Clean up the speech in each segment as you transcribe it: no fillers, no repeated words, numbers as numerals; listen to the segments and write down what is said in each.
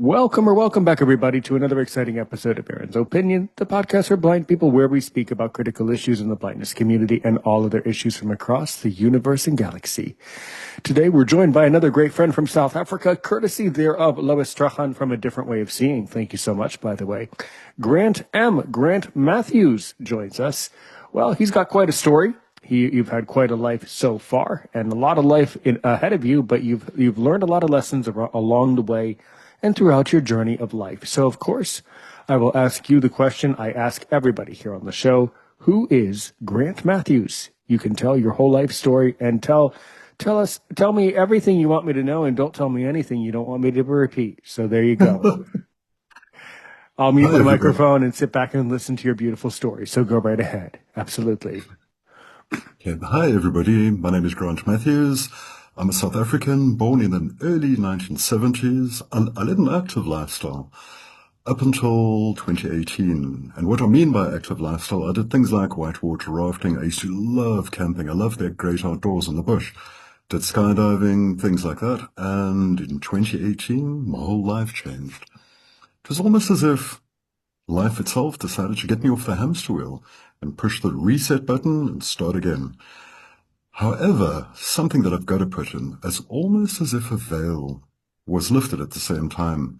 Welcome back, everybody, to another exciting episode of Aaron's Opinion, the podcast for blind people where we speak about critical issues in the blindness community and all other issues from across the universe and galaxy. Today, we're joined by another great friend from South Africa, courtesy thereof Lois Strahan from A Different Way of Seeing. Thank you so much, by the way. Grant Matthews joins us. Well, he's got quite a story. You've had quite a life so far and a lot of life ahead of you, but you've learned a lot of lessons along the way and throughout your journey of life. So, of course, I will ask you the question I ask everybody here on the show. Who is Grant Matthews? You can tell your whole life story and tell me everything you want me to know and don't tell me anything you don't want me to repeat. So there you go. I'll mute the microphone and sit back and listen to your beautiful story. So go right ahead. Absolutely. Okay. Hi, everybody. My name is Grant Matthews. I'm a South African, born in the early 1970s. I led an active lifestyle up until 2018. And what I mean by active lifestyle, I did things like whitewater rafting. I used to love camping. I love the great outdoors in the bush. Did skydiving, things like that. And in 2018, my whole life changed. It was almost as if life itself decided to get me off the hamster wheel and push the reset button and start again. However, something that I've got to put in, it's almost as if a veil was lifted at the same time.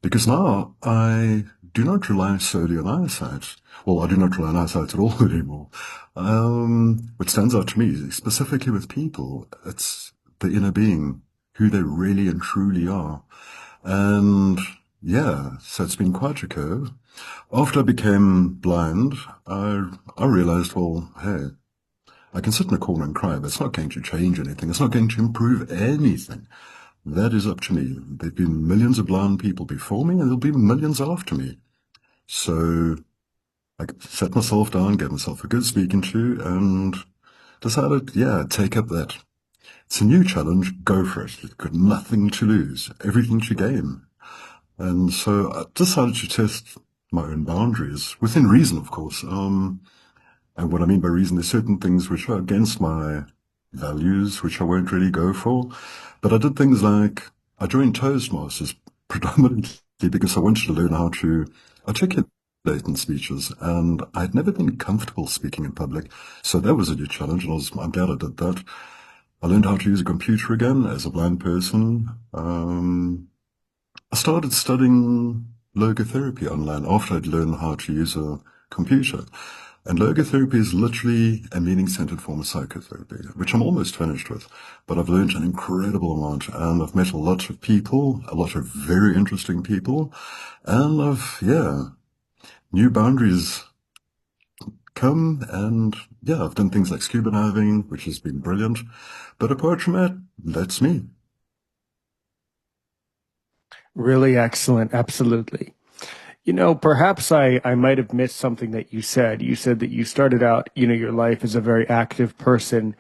Because now I do not rely solely on eyesight. Well, I do not rely on eyesight at all anymore. What stands out to me, specifically with people, it's the inner being, who they really and truly are. And yeah, so it's been quite a curve. After I became blind, I realized, well, hey, I can sit in a corner and cry, but it's not going to change anything. It's not going to improve anything. That is up to me. There have been millions of blind people before me, and there'll be millions after me. So I sat myself down, gave myself a good speaking to, and decided, take up that. It's a new challenge. Go for it. You've got nothing to lose, everything to gain. And so I decided to test my own boundaries, within reason, of course. And what I mean by reason, there's certain things which are against my values, which I won't really go for. But I did things like, I joined Toastmasters predominantly because I wanted to learn how to articulate in speeches. And I'd never been comfortable speaking in public. So that was a new challenge, and I'm glad I did that. I learned how to use a computer again as a blind person. I started studying logotherapy online after I'd learned how to use a computer. And logotherapy is literally a meaning-centered form of psychotherapy, which I'm almost finished with. But I've learned an incredible amount, and I've met a lot of people, a lot of very interesting people, and new boundaries come, and I've done things like scuba diving, which has been brilliant. But apart from that, that's me. Really excellent. Absolutely. You know, perhaps I might have missed something that you said. You said that you started out, your life as a very active person.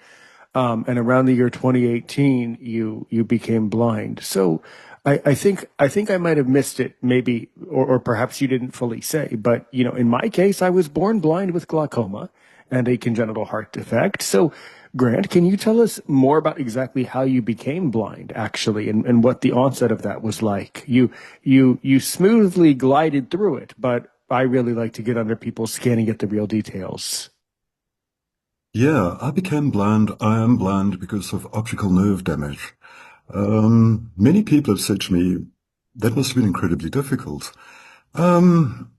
And around the year 2018, you became blind. So I think I might have missed it, maybe, or perhaps you didn't fully say. But, in my case, I was born blind with glaucoma and a congenital heart defect. So, Grant, can you tell us more about exactly how you became blind, actually, and what the onset of that was like? You smoothly glided through it, but I really like to get under people's skin and get the real details. Yeah, I became blind. I am blind because of optical nerve damage. Many people have said to me, that must have been incredibly difficult. Um,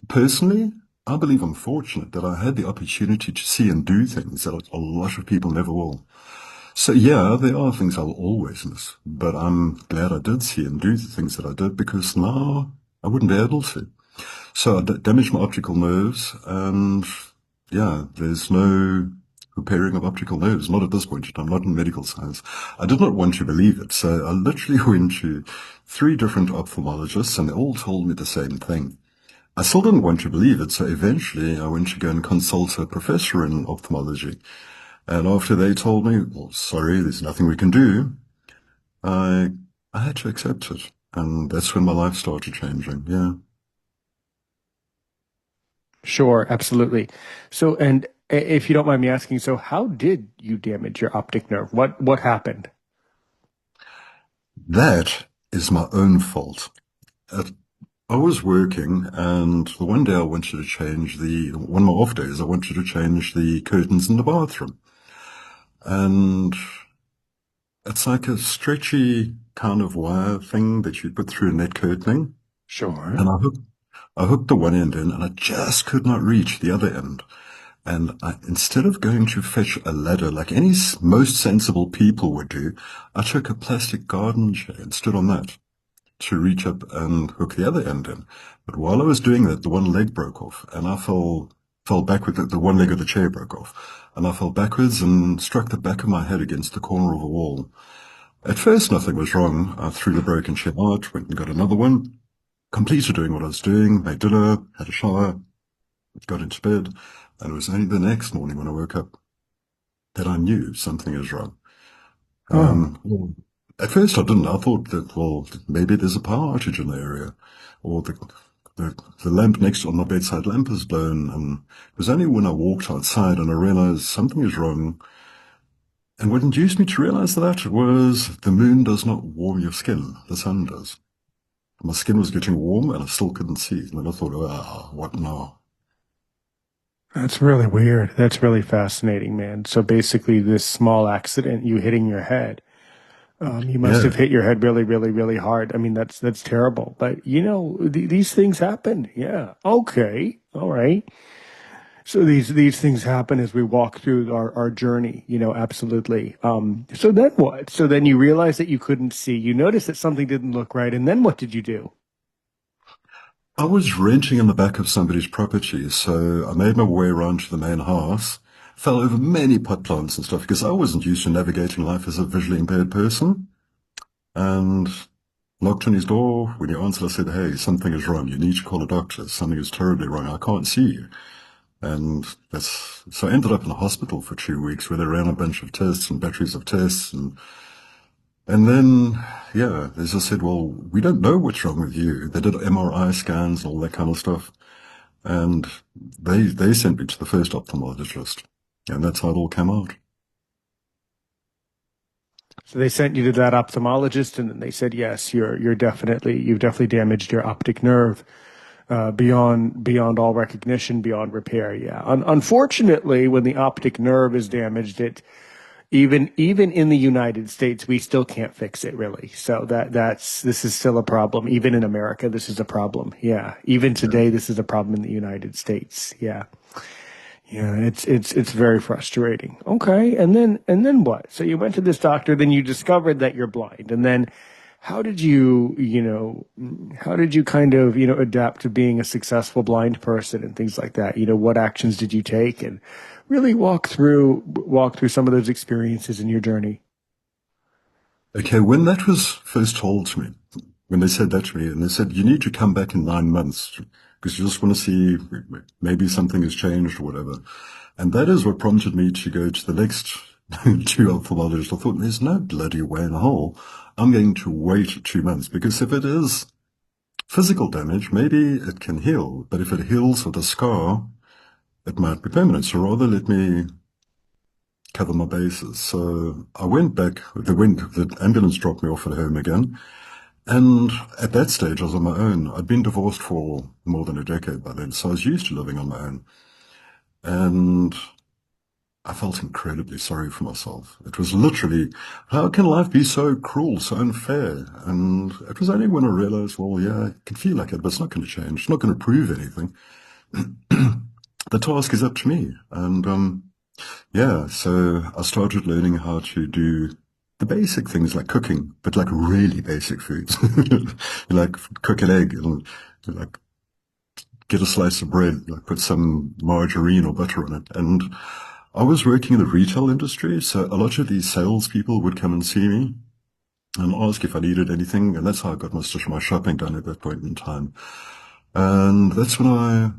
Personally, I believe I'm fortunate that I had the opportunity to see and do things that a lot of people never will. So yeah, there are things I'll always miss, but I'm glad I did see and do the things that I did because now I wouldn't be able to. So I damaged my optical nerves, and there's no repairing of optical nerves, not at this point in time, not in medical science. I did not want to believe it, so I literally went to 3 different ophthalmologists, and they all told me the same thing. I still didn't want to believe it, so eventually I went to go and consult a professor in ophthalmology. And after they told me, well, sorry, there's nothing we can do, I had to accept it. And that's when my life started changing, yeah. Sure, absolutely. So, and if you don't mind me asking, so how did you damage your optic nerve? What happened? That is my own fault. Uh, I was working, and the one day I wanted to change one of my off days, I wanted to change the curtains in the bathroom. And it's like a stretchy kind of wire thing that you put through a net curtaining. Sure. And I hooked the one end in, and I just could not reach the other end. And instead of going to fetch a ladder like most sensible people would do, I took a plastic garden chair and stood on that to reach up and hook the other end in. But while I was doing that, the one leg broke off, and I fell backward. The one leg of the chair broke off, and I fell backwards and struck the back of my head against the corner of a wall. At first, nothing was wrong. I threw the broken chair out, went and got another one, completed doing what I was doing, made dinner, had a shower, got into bed, and it was only the next morning when I woke up that I knew something is wrong. Oh, Well, at first I didn't. I thought that, well, maybe there's a power outage in the area, or the lamp next on my bedside lamp is blown. And it was only when I walked outside and I realized something is wrong. And what induced me to realize that was the moon does not warm your skin, the sun does. My skin was getting warm and I still couldn't see. And then I thought, what now? that's really weird. That's really fascinating, man. So basically, this small accident, you hitting your head, you must Yeah. have hit your head really, really, really hard. I mean, that's terrible. But these things happen. Yeah. Okay. All right. So these things happen as we walk through our journey. Absolutely. So then what? So then you realize that you couldn't see. You noticed that something didn't look right, and then what did you do? I was renting in the back of somebody's property, so I made my way around to the main house, fell over many pot plants and stuff because I wasn't used to navigating life as a visually impaired person, and knocked on his door. When he answered, I said, "Hey, something is wrong. You need to call a doctor. Something is terribly wrong. I can't see you." And so I ended up in the hospital for 2 weeks where they ran a bunch of tests and batteries of tests. And then, yeah, they just said, well, we don't know what's wrong with you. They did MRI scans and all that kind of stuff. And they sent me to the first ophthalmologist. And that's how it all came out. So they sent you to that ophthalmologist, and then they said, yes, you've definitely damaged your optic nerve beyond all recognition, beyond repair. Yeah. Unfortunately, when the optic nerve is damaged, even in the United States, we still can't fix it really. So this is still a problem. Even in America, this is a problem. Yeah. Even Yeah. today, this is a problem in the United States. Yeah. Yeah, it's very frustrating. Okay, and then what? So you went to this doctor, then you discovered that you're blind, and then how did you kind of adapt to being a successful blind person and things like that? What actions did you take, and really walk through some of those experiences in your journey? Okay, when that was first told to me, when they said that to me, and they said, you need to come back in 9 months because you just want to see maybe something has changed or whatever. And that is what prompted me to go to the next two ophthalmologists. I thought, there's no bloody way in hell I'm going to wait 2 months because if it is physical damage, maybe it can heal. But if it heals with a scar, it might be permanent. So rather let me cover my bases. So I went back, the ambulance dropped me off at home again. And at that stage, I was on my own. I'd been divorced for more than a decade by then, so I was used to living on my own. And I felt incredibly sorry for myself. It was literally, how can life be so cruel, so unfair? And it was only when I realized, well, yeah, it can feel like it, but it's not going to change. It's not going to prove anything. The task is up to me. And yeah, so I started learning how to do the basic things like cooking, but like really basic foods. Like cook an egg and like get a slice of bread, like put some margarine or butter on it. And I was working in the retail industry, so a lot of these salespeople would come and see me and ask if I needed anything. And that's how I got most of my shopping done at that point in time. And that's when I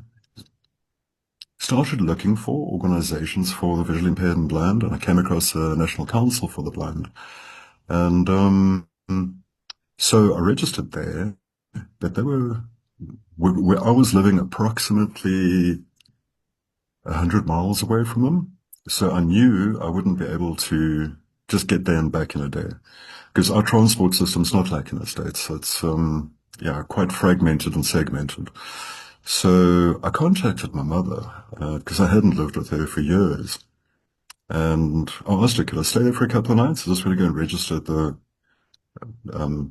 started looking for organizations for the visually impaired and blind, and I came across the National Council for the Blind. And so I registered there, but they were where I was living approximately 100 miles away from them. So I knew I wouldn't be able to just get there and back in a day. because our transport system's not like in the States. It's, quite fragmented and segmented. So I contacted my mother, because I hadn't lived with her for years. And I asked her, could I stay there for a couple of nights? I just want to go and register at the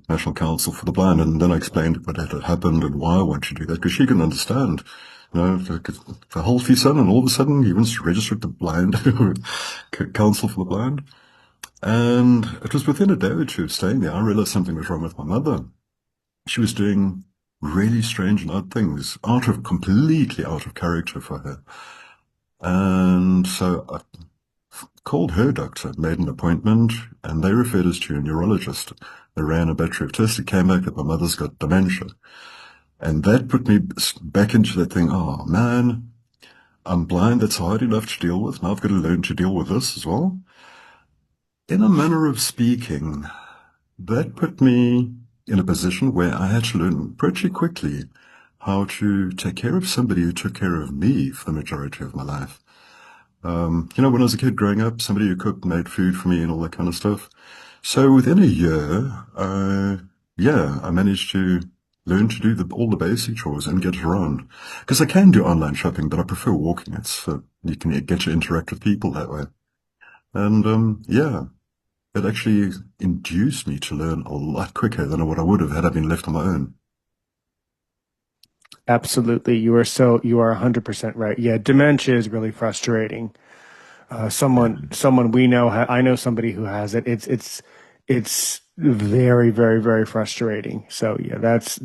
National Council for the Blind. And then I explained what had happened and why I wanted to do that, because she couldn't understand. The healthy son, and all of a sudden he wants to register at the Blind Council for the Blind. And it was within a day or two of staying there, I realized something was wrong with my mother. She was doing really strange and odd things, completely out of character for her. And so I called her doctor, made an appointment, and they referred us to a neurologist. They ran a battery of tests. It came back that my mother's got dementia. And that put me back into that thing, oh man, I'm blind, that's hard enough to deal with. Now I've got to learn to deal with this as well. In a manner of speaking, that put me in a position where I had to learn pretty quickly how to take care of somebody who took care of me for the majority of my life. When I was a kid growing up, somebody who cooked, made food for me and all that kind of stuff. So within a year, I managed to learn to do all the basic chores and get around. Because I can do online shopping, but I prefer walking. You can get to interact with people that way. And it actually induced me to learn a lot quicker than what I would have had I been left on my own. Absolutely. You are 100% right. Yeah. Dementia is really frustrating. Someone we know, I know somebody who has it. It's very, very, very frustrating. So yeah, that's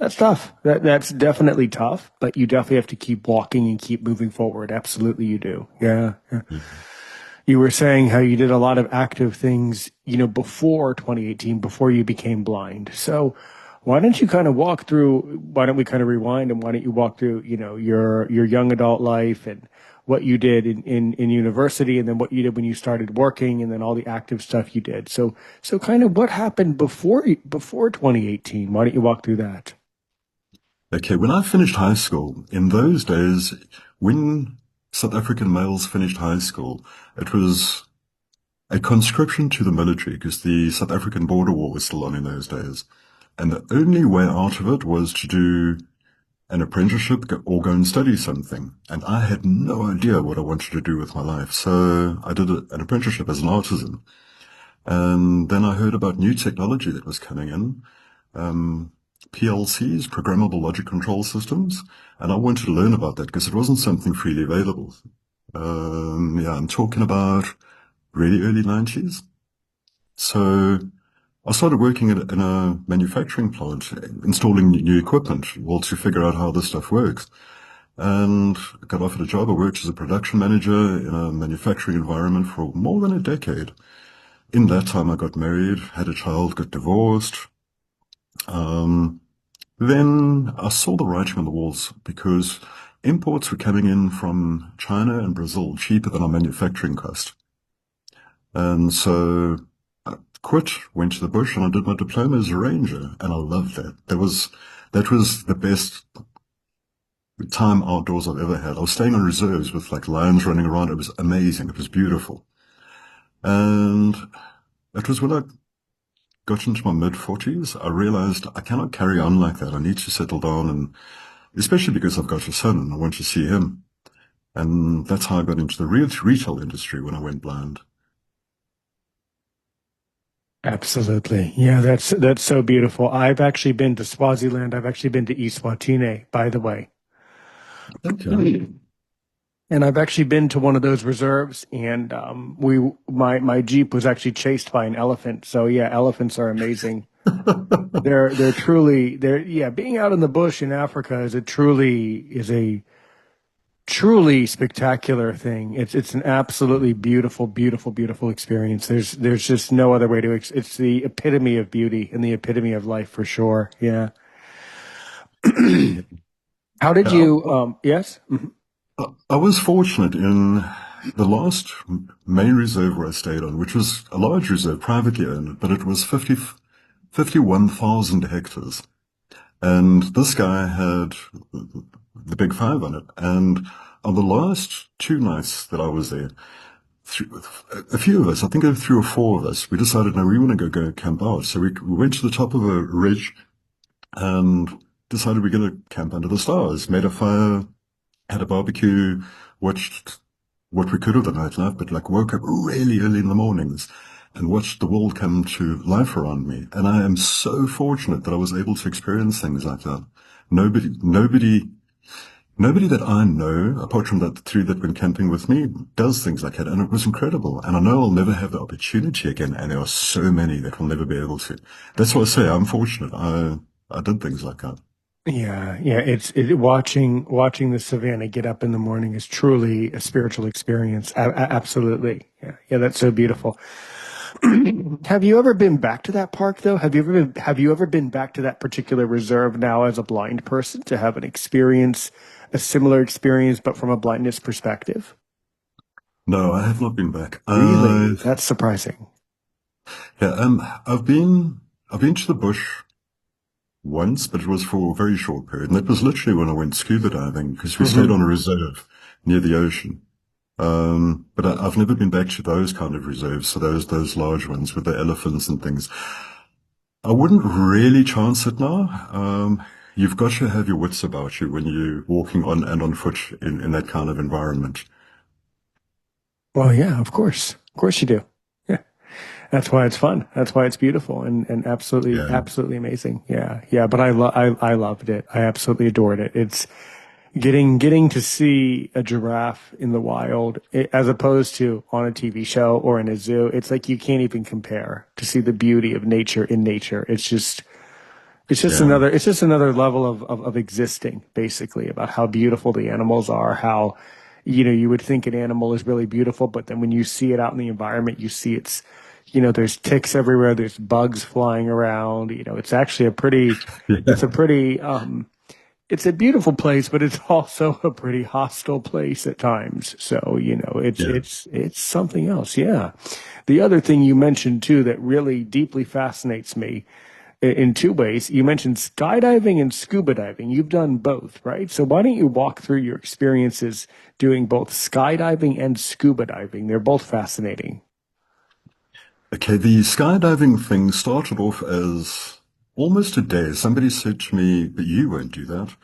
tough. That's definitely tough, but you definitely have to keep walking and keep moving forward. Absolutely. You do. Yeah. Mm-hmm. You were saying how you did a lot of active things, before 2018, before you became blind. So why don't we kind of rewind, and why don't you walk through, your young adult life and what you did in university, and then what you did when you started working, and then all the active stuff you did. So kind of what happened before 2018? Why don't you walk through that? Okay, when I finished high school, in those days, when South African males finished high school, it was a conscription to the military because the South African border war was still on in those days. And the only way out of it was to do an apprenticeship or go and study something. And I had no idea what I wanted to do with my life. So I did an apprenticeship as an artisan. And then I heard about new technology that was coming in. PLCs, programmable logic control systems, and I wanted to learn about that because it wasn't something freely available. I'm talking about really early 90s. So I started working in a manufacturing plant, installing new equipment, to figure out how this stuff works. And I got offered a job. I worked as a production manager in a manufacturing environment for more than a decade. In that time, I got married, had a child, got divorced. Then I saw the writing on the walls because imports were coming in from China and Brazil cheaper than our manufacturing cost. And so I quit, went to the bush, and I did my diploma as a ranger, and I loved that. That was the best time outdoors I've ever had. I was staying on reserves with like lions running around. It was amazing. It was beautiful. And it was when I got into my mid-40s, I realized I cannot carry on like that. I need to settle down, and especially because I've got a son and I want to see him. And that's how I got into the retail industry when I went blind. Absolutely. Yeah, that's so beautiful. I've actually been to Swaziland. I've actually been to Eswatini, by the way. Okay. And I've actually been to one of those reserves, and my Jeep was actually chased by an elephant. So yeah, elephants are amazing. They're truly being out in the bush in Africa is a truly spectacular thing. It's an absolutely beautiful, beautiful, beautiful experience. There's just no other way to it's the epitome of beauty and the epitome of life for sure. Yeah. How did you yes? Mm-hmm. I was fortunate in the last main reserve where I stayed on, which was a large reserve, privately owned, but it was 51,000 hectares. And this guy had the big five on it. And on the last 2 nights that I was there, a few of us, I think there were 3 or 4 of us, we decided, no, we want to go camp out. So we went to the top of a ridge and decided we're going to camp under the stars, made a fire, had a barbecue, watched what we could of the nightlife, but like woke up really early in the mornings and watched the world come to life around me. And I am so fortunate that I was able to experience things like that. Nobody that I know, apart from that 3 that went camping with me, does things like that. And it was incredible. And I know I'll never have the opportunity again. And there are so many that will never be able to. That's why I say I'm fortunate. I did things like that. Yeah, yeah. Watching the savannah get up in the morning is truly a spiritual experience. Absolutely. Yeah, yeah. That's so beautiful. Have you ever been back to that park though? Have you ever been back to that particular reserve now as a blind person to have a similar experience, but from a blindness perspective? No, I have not been back. Really? That's surprising. Yeah, I've been to the bush once, but it was for a very short period. And that was literally when I went scuba diving because we stayed Hmm. on a reserve near the ocean. But I've never been back to those kind of reserves, so those large ones with the elephants and things. I wouldn't really chance it now. You've got to have your wits about you when you're walking on foot in that kind of environment. Well, yeah, of course. Of course you do. Yeah. That's why it's fun. That's why it's beautiful and absolutely, Yeah, absolutely amazing. Yeah. Yeah. But I loved it. I absolutely adored it. It's getting to see a giraffe in the wild as opposed to on a TV show or in a zoo. It's like you can't even compare to see the beauty of nature in nature. yeah, It's just another level of existing, basically, about how beautiful the animals are, how, you would think an animal is really beautiful, but then when you see it out in the environment, you see there's ticks everywhere, there's bugs flying around, it's actually it's yeah, a pretty, it's a beautiful place, but it's also a pretty hostile place at times. So, yeah. it's something else. Yeah. The other thing you mentioned too that really deeply fascinates me in 2 ways. You mentioned skydiving and scuba diving. You've done both, right? So why don't you walk through your experiences doing both skydiving and scuba diving? They're both fascinating. Okay, the skydiving thing started off as almost a dare. Somebody said to me, but you won't do that.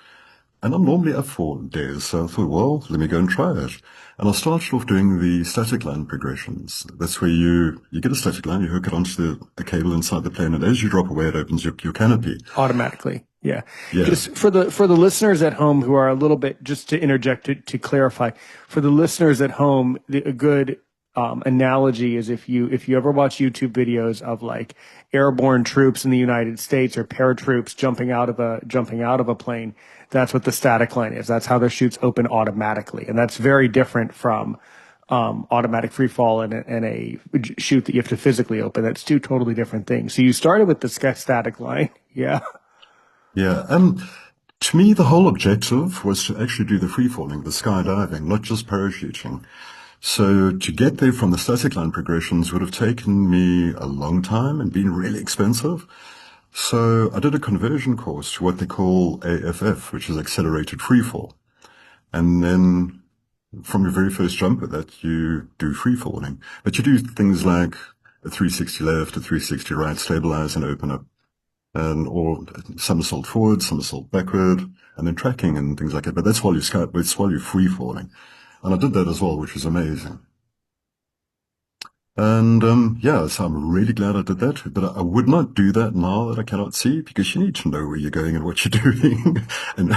And I'm normally up for dares, so I thought, well, let me go and try it. And I started off doing the static line progressions. That's where you get a static line, you hook it onto the cable inside the plane, and as you drop away, it opens your canopy. Automatically. Yeah. Yeah, Just for the listeners at home who are a little bit, just to interject to clarify, for the listeners at home, a good analogy is if you ever watch YouTube videos of like airborne troops in the United States or paratroops jumping out of a plane, that's what the static line is. That's how their chutes open automatically, and that's very different from automatic free fall and a chute that you have to physically open. That's two totally different things. So you started with the static line, yeah. yeah. To me, the whole objective was to actually do the free falling, the skydiving, not just parachuting. So to get there from the static line progressions would have taken me a long time and been really expensive. So I did a conversion course to what they call AFF, which is accelerated freefall. And then from your very first jump at that, you do free falling. But you do things like a 360 left, a 360 right, stabilize and open up, and or somersault forward, somersault backward, and then tracking and things like that. But that's while you're free falling. And I did that as well, which was amazing. And yeah, so I'm really glad I did that. But I would not do that now that I cannot see because you need to know where you're going and what you're doing. And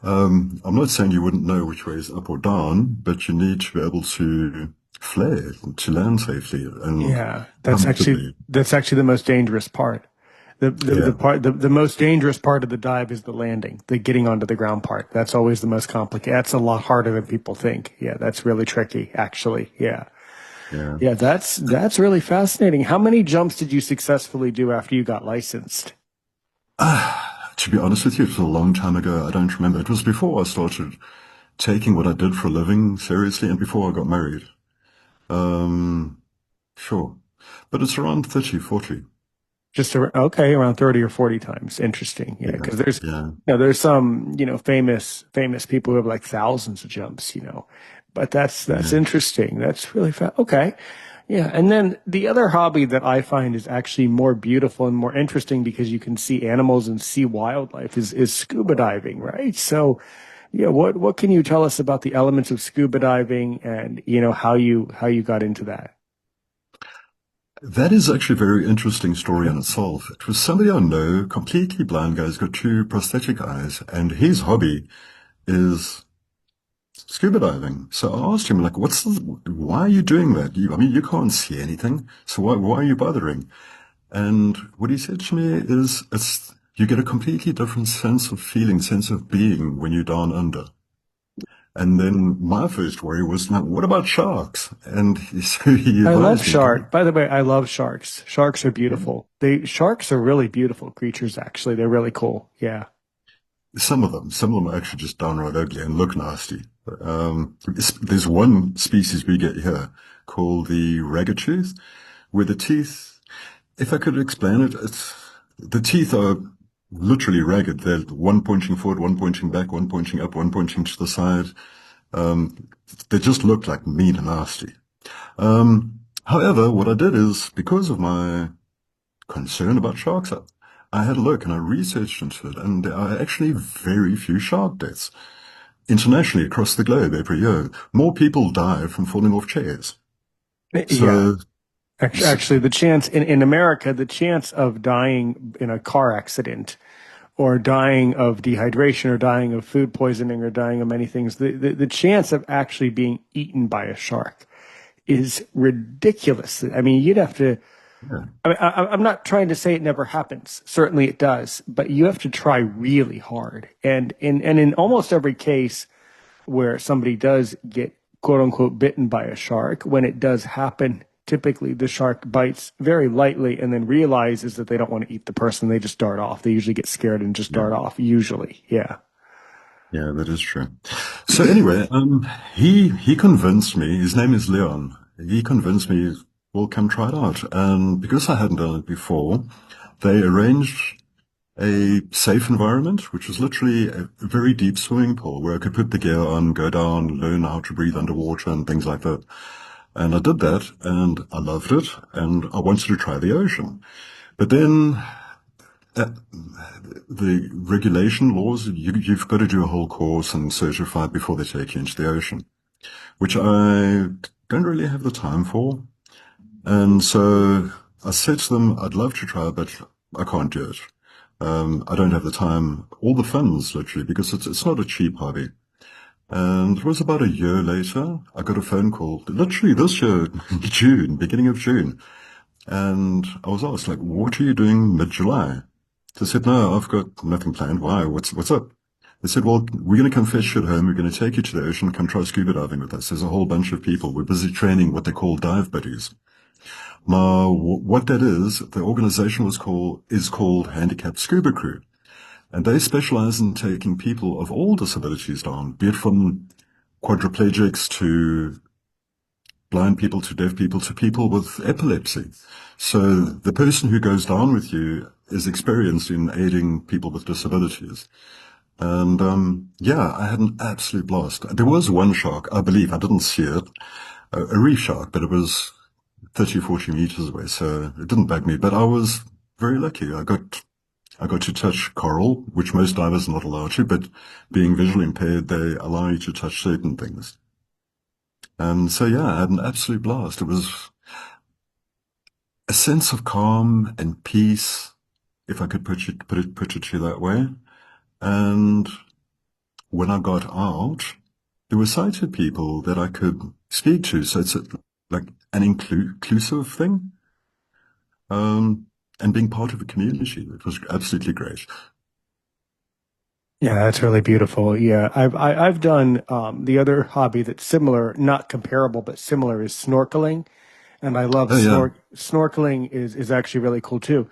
I'm not saying you wouldn't know which way is up or down, but you need to be able to flare to land safely and Yeah, comfortably. that's actually the most dangerous part. The Yeah, part the most dangerous part of the dive is the landing, the getting onto the ground part. That's always the most complicated. That's a lot harder than people think. Yeah, that's really tricky, actually. Yeah. yeah. Yeah, that's really fascinating. How many jumps did you successfully do after you got licensed? To be honest with you, it was a long time ago. I don't remember. It was before I started taking what I did for a living seriously and before I got married. Um, sure. But it's around 30, 40. Okay, around 30 or 40 times. Interesting. Yeah, Yeah, because there's yeah, there's some, famous people who have like thousands of jumps, But that's Yeah. interesting. That's really okay. Yeah, and then the other hobby that I find is actually more beautiful and more interesting because you can see animals and see wildlife is scuba diving, right? So, yeah, what can you tell us about the elements of scuba diving and how you got into that? That is actually a very interesting story in itself. It was somebody I know, completely blind guy, he's got two prosthetic eyes, and his hobby is scuba diving. So I asked him, like, why are you doing that? I mean, you can't see anything, so why are you bothering? And what he said to me is, you get a completely different sense of feeling, sense of being when you're down under. And then my first worry was, now, what about sharks? And so he I love advised me, don't, shark. By the way, I love sharks. Sharks are beautiful. Sharks are really beautiful creatures, actually. They're really cool. Yeah. some of them are actually just downright ugly and look nasty. There's one species we get here called the ragged tooth, where the teeth, if I could explain it, the teeth are literally ragged. They're one pointing forward, one pointing back, one pointing up, one pointing to the side. They just look like mean and nasty. However, what I did is, because of my concern about sharks, I had a look and I researched into it, and there are actually very few shark deaths. Internationally, across the globe, every year, more people die from falling off chairs. Yeah. So, Actually, the chance in America, the chance of dying in a car accident or dying of dehydration or dying of food poisoning or dying of many things, the chance of actually being eaten by a shark is ridiculous. I mean, you'd have to, yeah, I mean, I'm not trying to say it never happens. Certainly it does, but you have to try really hard. And in almost every case where somebody does get quote unquote bitten by a shark, when it does happen, typically the shark bites very lightly and then realizes that they don't want to eat the person. They just dart off. They usually get scared and just yeah, dart off, usually. Yeah. yeah, that is true. So anyway, he convinced me. His name is Leon. He convinced me, well, come try it out. And because I hadn't done it before, they arranged a safe environment, which was literally a very deep swimming pool where I could put the gear on, go down, learn how to breathe underwater and things like that. And I did that and I loved it and I wanted to try the ocean. But then uh, the regulation laws, you've got to do a whole course and certify before they take you into the ocean, which I don't really have the time for. And so I said to them, I'd love to try, but I can't do it. I don't have the time or the funds, literally, because it's not a cheap hobby. And it was about a year later, I got a phone call, literally this year, June, beginning of June. And I was asked, like, what are you doing mid-July? They said, no, I've got nothing planned. Why? What's up? They said, well, we're going to come fish at home. We're going to take you to the ocean. Come try scuba diving with us. There's a whole bunch of people. We're busy training what they call dive buddies. Now, what that is, the organization is called Handicapped Scuba Crew. And they specialize in taking people of all disabilities down, be it from quadriplegics to blind people to deaf people to people with epilepsy. So the person who goes down with you is experienced in aiding people with disabilities. And yeah, I had an absolute blast. There was one shark, I believe, I didn't see it, a reef shark, but it was 30, 40 meters away, so it didn't bug me. But I was very lucky. I got to touch coral, which most divers are not allowed to, but being visually impaired, they allow you to touch certain things. And so, yeah, I had an absolute blast. It was a sense of calm and peace, if I could put it to you that way. And when I got out, there were sighted people that I could speak to. So it's like an inclusive thing. And being part of a community. It was absolutely great. Yeah, that's really beautiful. Yeah, I've done the other hobby that's similar, not comparable, but similar is snorkeling, and I love Oh, yeah. snorkeling is actually really cool too.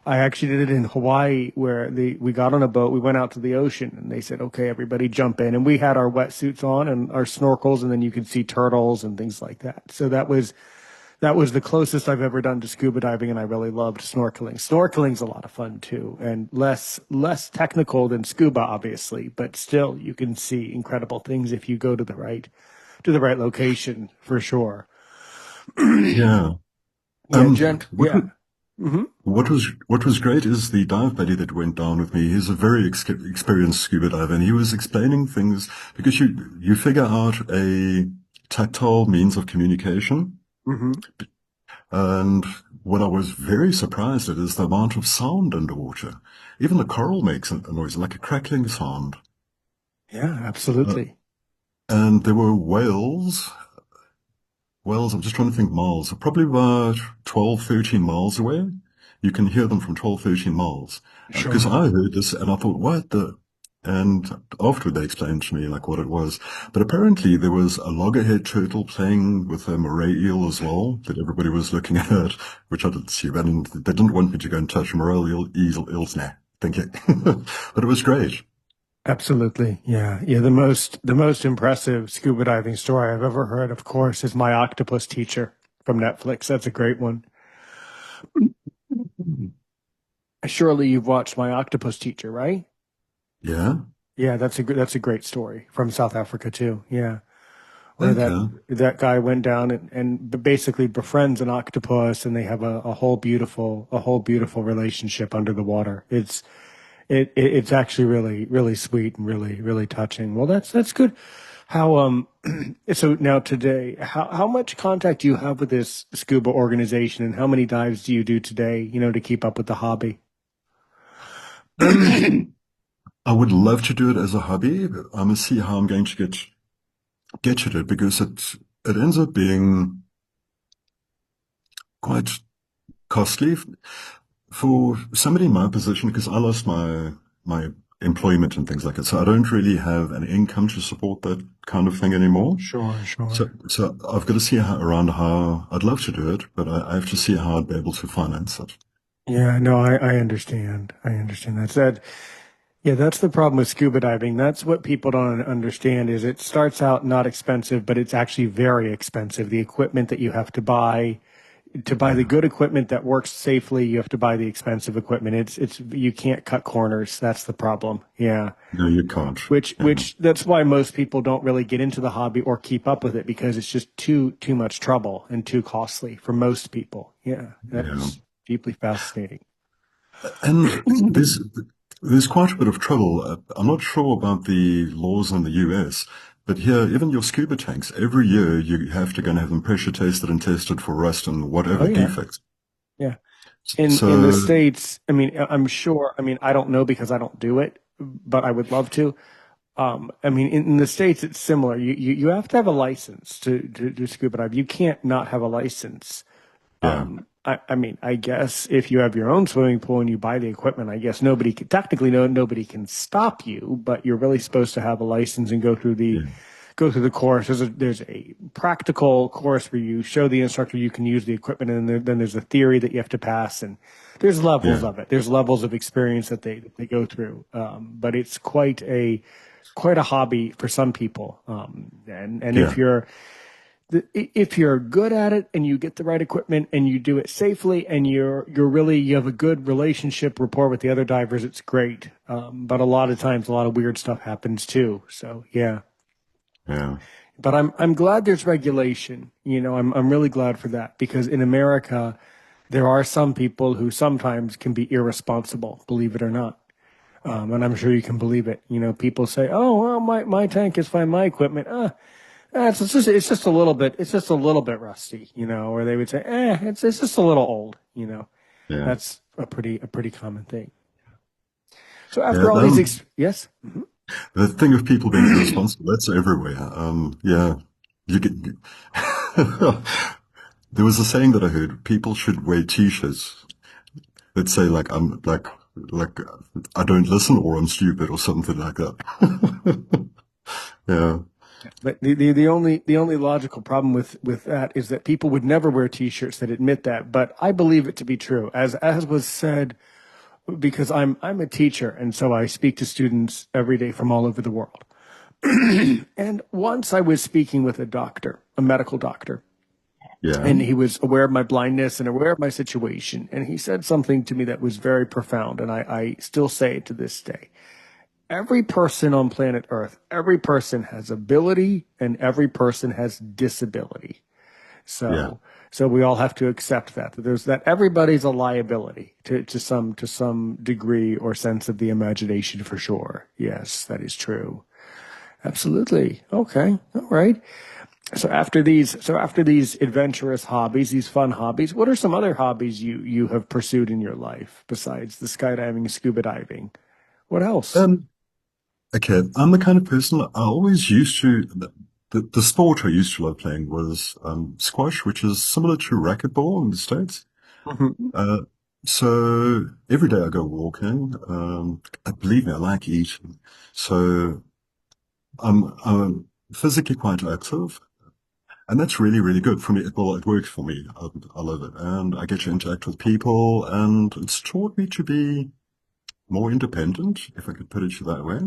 I actually did it in Hawaii where we got on a boat, we went out to the ocean, and they said, "Okay, everybody jump in," and we had our wetsuits on and our snorkels, and then you could see turtles and things like that. So that was the closest I've ever done to scuba diving, and I really loved snorkeling. Snorkeling's a lot of fun too, and less technical than scuba, obviously, but still you can see incredible things if you go to to the right location for sure. Yeah. Yeah, Jen. What Yeah. Hmm. what was great is the dive buddy that went down with me. He's a very experienced scuba diver, and he was explaining things because you figure out a tactile means of communication, Hmm. and what I was very surprised at is the amount of sound underwater. Even the coral makes a noise, like a crackling sound. Yeah, Uh, absolutely. and there were whales. Whales, I'm just trying to think miles, probably about 12, 13 miles away. You can hear them from 12, 13 miles. Because Sure. I heard this and I thought, what the? And afterward they explained to me like what it was. But apparently there was a loggerhead turtle playing with a moray eel as well that everybody was looking at, which I didn't see. And they didn't want me to go and touch eels. Nah, thank you. But it was great. Absolutely. Yeah. Yeah. The most impressive scuba diving story I've ever heard, of course, is My Octopus Teacher from Netflix. That's a great one. Surely you've watched My Octopus Teacher, right? Yeah. Yeah, that's a great story from South Africa too. Yeah. Where Okay. that guy went down and basically befriends an octopus and they have a whole beautiful relationship under the water. It's actually really sweet and really touching. Well, that's good. How so now today, how much contact do you have with this scuba organization and how many dives do you do today, to keep up with the hobby? Um, I would love to do it as a hobby, but I must see how I'm going to get at it because it ends up being quite costly for somebody in my position because I lost my employment and things like that. So I don't really have an income to support that kind of thing anymore. Sure, So sure. so I've got to see around how I'd love to do it, but I have to see how I'd be able to finance it. Yeah, no, I understand. I understand that. Yeah, that's the problem with scuba diving. That's what people don't understand is it starts out not expensive, but it's actually very expensive. The equipment that you have to buy the Yeah. good equipment that works safely, you have to buy the expensive equipment. It's you can't cut corners. That's the problem. Yeah. No, you can't. Which Yeah. which that's why most people don't really get into the hobby or keep up with it because it's just too much trouble and too costly for most people. Yeah. Yeah. That's deeply fascinating. And there's quite a bit of trouble. I'm not sure about the laws in the US, but here, even your scuba tanks, every year you have to go and have them pressure tested and tested for rust and Oh whatever yeah. defects. Yeah. In the So, States, I mean, I'm sure, I mean, I don't know because I don't do it, but I would love to. I mean, in the States, it's similar. You have to have a license to do scuba dive. You can't not have a license. yeah, I mean, I guess if you have your own swimming pool and you buy the equipment, I guess technically nobody can stop you, but you're really supposed to have a license and yeah, go through the course. There's a practical course where you show the instructor you can use the equipment, and then there's a theory that you have to pass, and there's levels yeah, of it. There's levels of experience that they go through, but it's quite a hobby for some people. And yeah, if you're good at it and you get the right equipment and you do it safely and you have a good relationship rapport with the other divers, it's great. But a lot of times, a lot of weird stuff happens too. So yeah. yeah, But I'm glad there's regulation. I'm really glad for that because in America, there are some people who sometimes can be irresponsible, believe it or not. And I'm sure you can believe it. People say, "Oh, well, my tank is fine, my equipment, it's just a little bit rusty," or they would say, it's just a little old. yeah, That's a pretty common thing. So yeah. after all these, yes. The thing of people being irresponsible, that's everywhere. Yeah, you get. There was a saying that I heard: people should wear T-shirts that say like like I don't listen or I'm stupid or something like that. Yeah, But the only logical problem with that is that people would never wear T-shirts that admit that. But I believe it to be true, as was said, because I'm a teacher, and so I speak to students every day from all over the world. And once I was speaking with a doctor, a medical doctor, yeah, and he was aware of my blindness and aware of my situation, and he said something to me that was very profound, and I still say it to this day. every person on planet Earth, every person has ability and every person has disability. Yeah. So we all have to accept that everybody's a liability to some degree or sense of the imagination for sure. Yes, that is true. Absolutely. Okay. All right. So after these adventurous hobbies, these fun hobbies, what are some other hobbies you have pursued in your life besides the skydiving, scuba diving? What else? Um, okay, I'm the kind of person I always used to, the sport I used to love playing was squash, which is similar to racquetball in the States. Mhm. Uh, so every day I go walking. Believe me, I like eating. So I'm physically quite active. And that's really, really good for me. Well, it works for me. I love it. And I get to interact with people, and it's taught me to be more independent, if I could put it that way.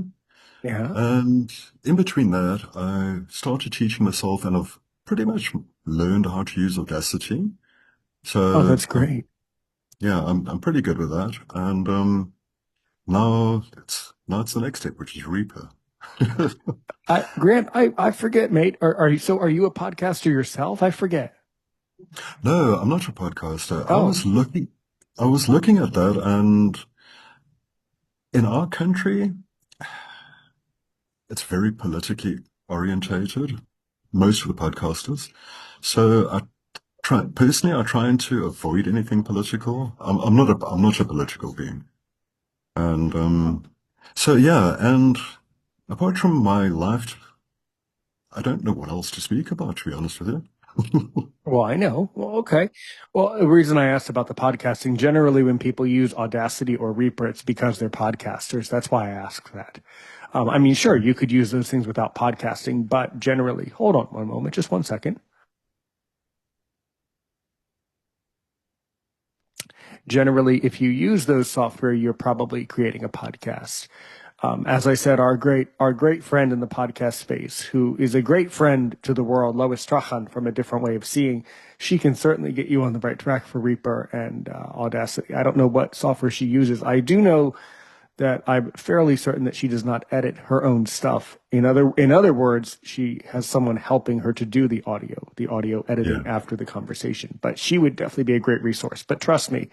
Yeah. And in between that, I started teaching myself, and I've pretty much learned how to use Audacity. Oh, So, that's great. yeah, I'm pretty good with that. And now it's the next step, which is Reaper. Grant, I forget, mate. Are you a podcaster yourself? I forget. No, I'm not a podcaster. I Oh, was looking at that, and in our country, it's very politically orientated, most of the podcasters. So I trying to avoid anything political. I'm not a political being. And so yeah, and apart from my life, I don't know what else to speak about, to be honest with you. well, I know. Well, okay. Well, the reason I asked about the podcasting, generally when people use Audacity or Reaper, it's because they're podcasters. That's why I asked that. I mean, sure, you could use those things without podcasting, but generally, hold on one moment, just one second. Generally, if you use those software, you're probably creating a podcast. As I said, our great friend in the podcast space, who is a great friend to the world, Lois Strachan from A Different Way of Seeing, she can certainly get you on the right track for Reaper and Audacity. I don't know what software she uses. I do know that I'm fairly certain that she does not edit her own stuff. In other words, she has someone helping her to do the audio Yeah, editing after the conversation. But she would definitely be a great resource. But trust me,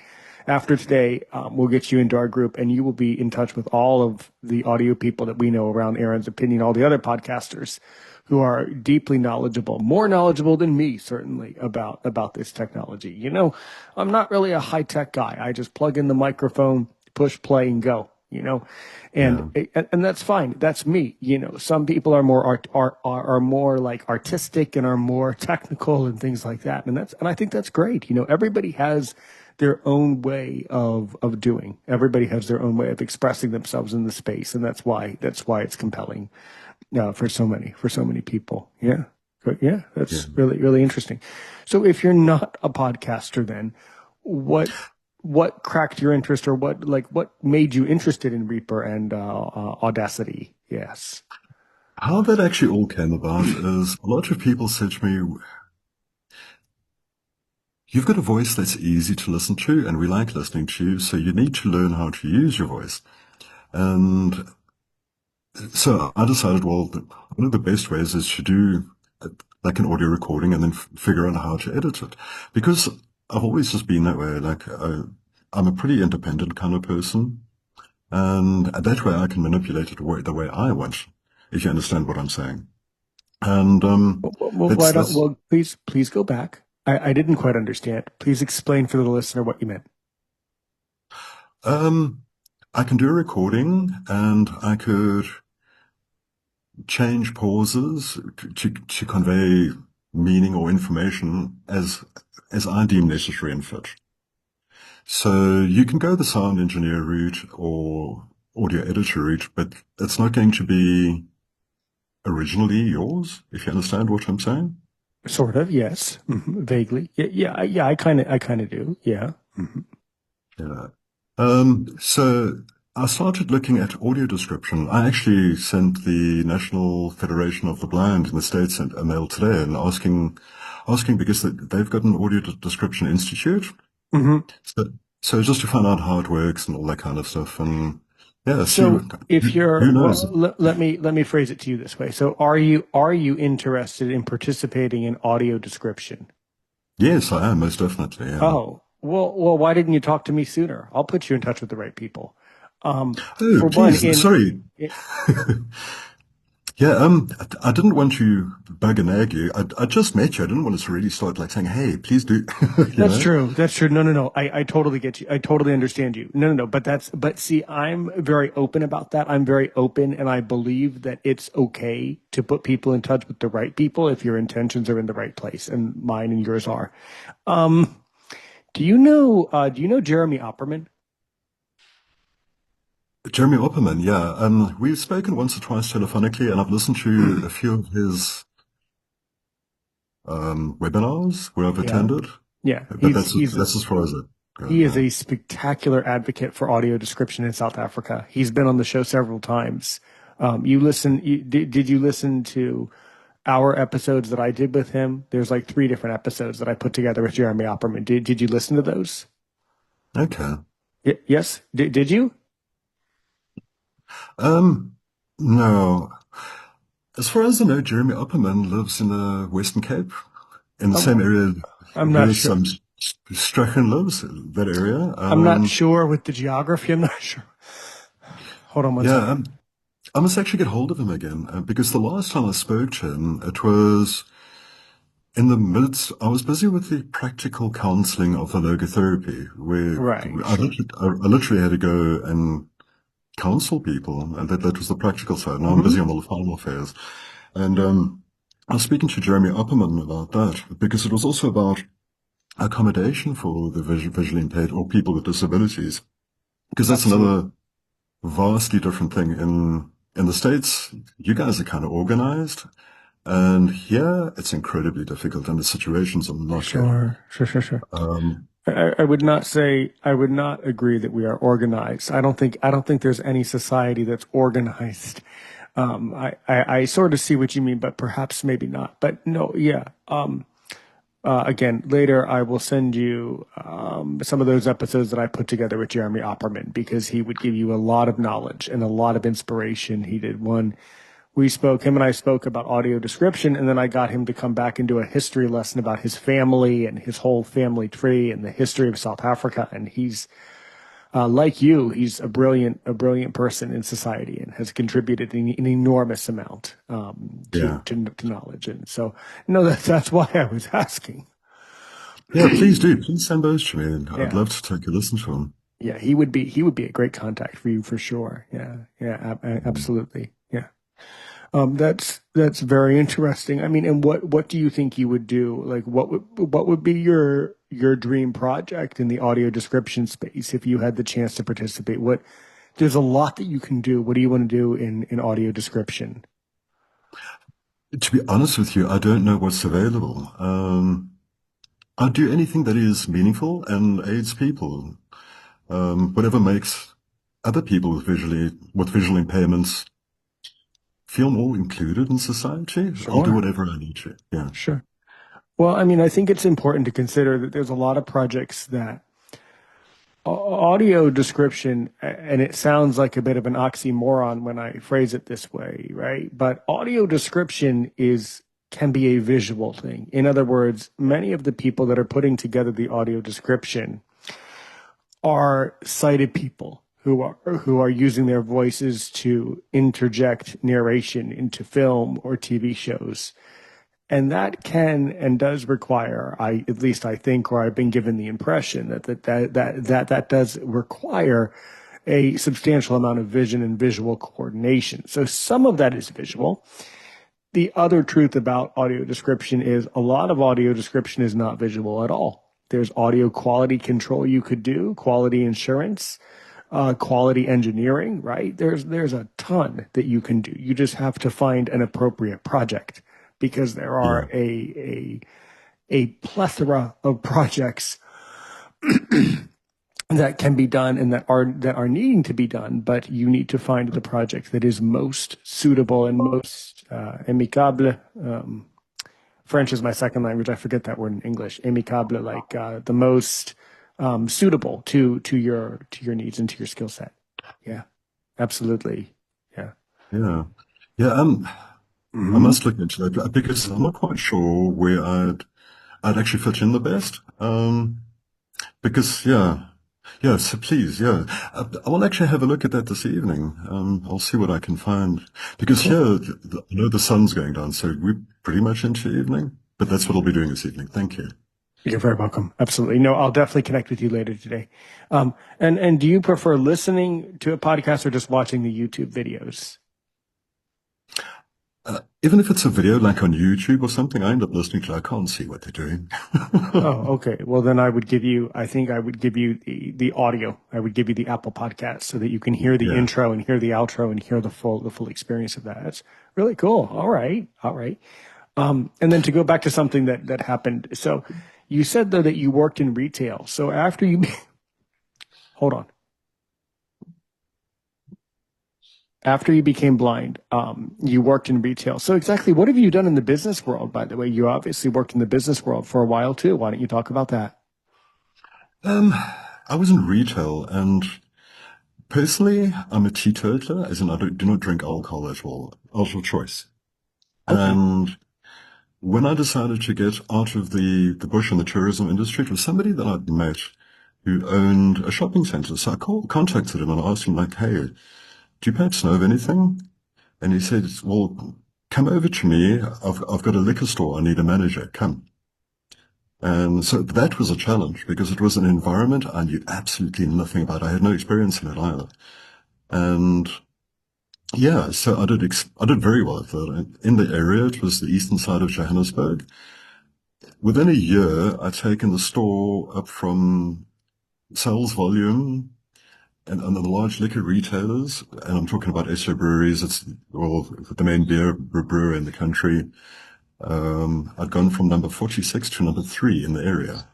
after today, we'll get you into our group, and you will be in touch with all of the audio people that we know around Aaron's Opinion, all the other podcasters who are deeply knowledgeable, more knowledgeable than me, certainly, about this technology. I'm not really a high tech guy. I just plug in the microphone, push play, and go. And yeah, and that's fine. That's me. Some people are more are more like artistic and are more technical and things like that. And I think that's great. Everybody has their own way of doing. Everybody has their own way of expressing themselves in the space, and that's why it's compelling for so many people. Yeah. But yeah, yeah. that's really, really interesting. So if you're not a podcaster, then what what cracked your interest, or what made you interested in Reaper and Audacity? Yes. How that actually all came about is a lot of people said to me, "You've got a voice that's easy to listen to, and we like listening to you, so you need to learn how to use your voice." And so I decided, well, one of the best ways is to do like an audio recording and then figure out how to edit it. Because I've always just been that way. Like, I'm a pretty independent kind of person. And that way I can manipulate it the way I want, if you understand what I'm saying. And Why that's, don't that's, well please go back. I didn't quite understand. Please explain for the listener what you meant. um, I can do a recording and I could change pauses to convey meaning or information as I deem necessary and fit. So you can go the sound engineer route or audio editor route, but it's not going to be originally yours, if you understand what I'm saying. Sort of, yes. Vaguely. Yeah, yeah, I kind of do. Yeah. Yeah. So I started looking at audio description. I actually sent the National Federation of the Blind in the States a mail today and asking because they've got an audio description institute. hmm So, so just to find out how it works and all that kind of stuff. And Yeah, see, So if you're, who knows? well, let me phrase it to you this way. So are you interested in participating in audio description? Yes, I am, most definitely, yeah. Oh, well, why didn't you talk to me sooner? I'll put you in touch with the right people. Oh, For one, geez, sorry. Yeah, I didn't want to bug and nag you. I just met you. I didn't want to really start like saying, "Hey, please do," you That's know? true. That's true. No, no, no. I totally get you. I totally understand you. No, no, no. But see, I'm very open about that. I'm very open and I believe that it's okay to put people in touch with the right people if your intentions are in the right place, and mine and yours are. Um, do you know Jeremy Opperman? Jeremy Opperman, yeah. We've spoken once or twice telephonically, and I've listened to a few of his webinars where I've Yeah. attended, Yeah. but that's as far as it He goes. is Yeah. a spectacular advocate for audio description in South Africa. He's been on the show several times. Did you listen to our episodes that I did with him? There's like three different episodes that I put together with Jeremy Opperman. Did you listen to those? Okay. Yes. Did you? Um, no. As far as I know, Jeremy Opperman lives in the Western Cape, in the same I'm, area I'm not where sure. some Strachan lives, that area. I'm not sure with the geography. I'm not sure. Hold on one Yeah, second. I must actually get hold of him again because the last time I spoke to him, it was in the midst. I was busy with the practical counseling of the logotherapy, where Right. Sure. I literally had to go and counsel people, and that was the practical side. Now I'm busy Hmm. on the final phase, and I was speaking to Jeremy Opperman about that because it was also about accommodation for the visually impaired or people with disabilities, because that's Absolutely. another vastly different thing. In the States, you guys are kind of organized, and here it's incredibly difficult, and the situations are not good. Sure. Sure. Sure. Sure. Um, I would not say I would not agree that we are organized. I don't think there's any society that's organized. I sort of see what you mean, but perhaps maybe not. But no, yeah. Again, later I will send you some of those episodes that I put together with Jeremy Opperman because he would give you a lot of knowledge and a lot of inspiration. He did one. Him and I spoke about audio description, and then I got him to come back and do a history lesson about his family and his whole family tree and the history of South Africa. And he's like you, he's a brilliant person in society and has contributed an enormous amount yeah, to knowledge. And so, no, that's why I was asking. yeah, please do. Please send those to me, and I'd Yeah, love to take a listen to them. yeah, he would be a great contact for you for sure. Yeah, yeah, absolutely. Yeah. That's very interesting. I mean, and what do you think you would do? Like, what would be your dream project in the audio description space if you had the chance to participate? There's a lot that you can do. What do you want to do in audio description? To be honest with you, I don't know what's available. I'd do anything that is meaningful and aids people. Whatever makes other people with visual impairments feel more included in society. I'll do Sure, whatever I need to. Yeah. sure. Well, I mean, I think it's important to consider that there's a lot of projects that audio description, and it sounds like a bit of an oxymoron when I phrase it this way, right? But audio description can be a visual thing. In other words, many of the people that are putting together the audio description are sighted people who are using their voices to interject narration into film or TV shows. And that can and does require, at least I think, or I've been given the impression that does require a substantial amount of vision and visual coordination. So some of that is visual. The other truth about audio description is a lot of audio description is not visual at all. There's audio quality control you could do, quality insurance, quality engineering, right? There's a ton that you can do. You just have to find an appropriate project because there Yeah. are a plethora of projects that can be done and that are needing to be done, but you need to find the project that is most suitable and most amicable. French is my second language. I forget that word in English. Amicable, like the most suitable to your needs and to your skill set. Yeah. Absolutely. Yeah. Yeah. Yeah. I Hmm. must look into that because I'm not quite sure where I'd actually fit in the best. Because yeah. So please, yeah, I will actually have a look at that this evening. I'll see what I can find because Cool. here I know the sun's going down, so we're pretty much into evening. But that's what I'll be doing this evening. Thank you. You're very welcome. Absolutely. No, I'll definitely connect with you later today. And do you prefer listening to a podcast or just watching the YouTube videos? Even if it's a video like on YouTube or something, I end up listening to. I can't see what they're doing. Oh, okay. Well, then I think I would give you the audio. I would give you the Apple podcast so that you can hear the Yeah. intro and hear the outro and hear the full experience of that. That's really cool. All right. All right. And then to go back to something that happened. So you said though that you worked in retail. So after you, hold on. After you became blind, you worked in retail. So exactly what have you done in the business world, by the way? You obviously worked in the business world for a while too. Why don't you talk about that? Um, I was in retail, and personally, I'm a teetotaler, as in do not drink alcohol at all, out of choice. Okay. And when I decided to get out of the bush and the tourism industry, it was somebody that I'd met who owned a shopping center. So contacted him and asked him, like, hey, do you perhaps know of anything? And he said, well, come over to me. I've got a liquor store. I need a manager. Come. And so that was a challenge because it was an environment I knew absolutely nothing about. I had no experience in it either. And yeah, so I did very well at that. In the area, it was the eastern side of Johannesburg. Within a year, I'd taken the store up from sales volume and the large liquor retailers, and I'm talking about Esso breweries. It's well the main beer brewer in the country. I'd gone from number 46 to number 3 in the area,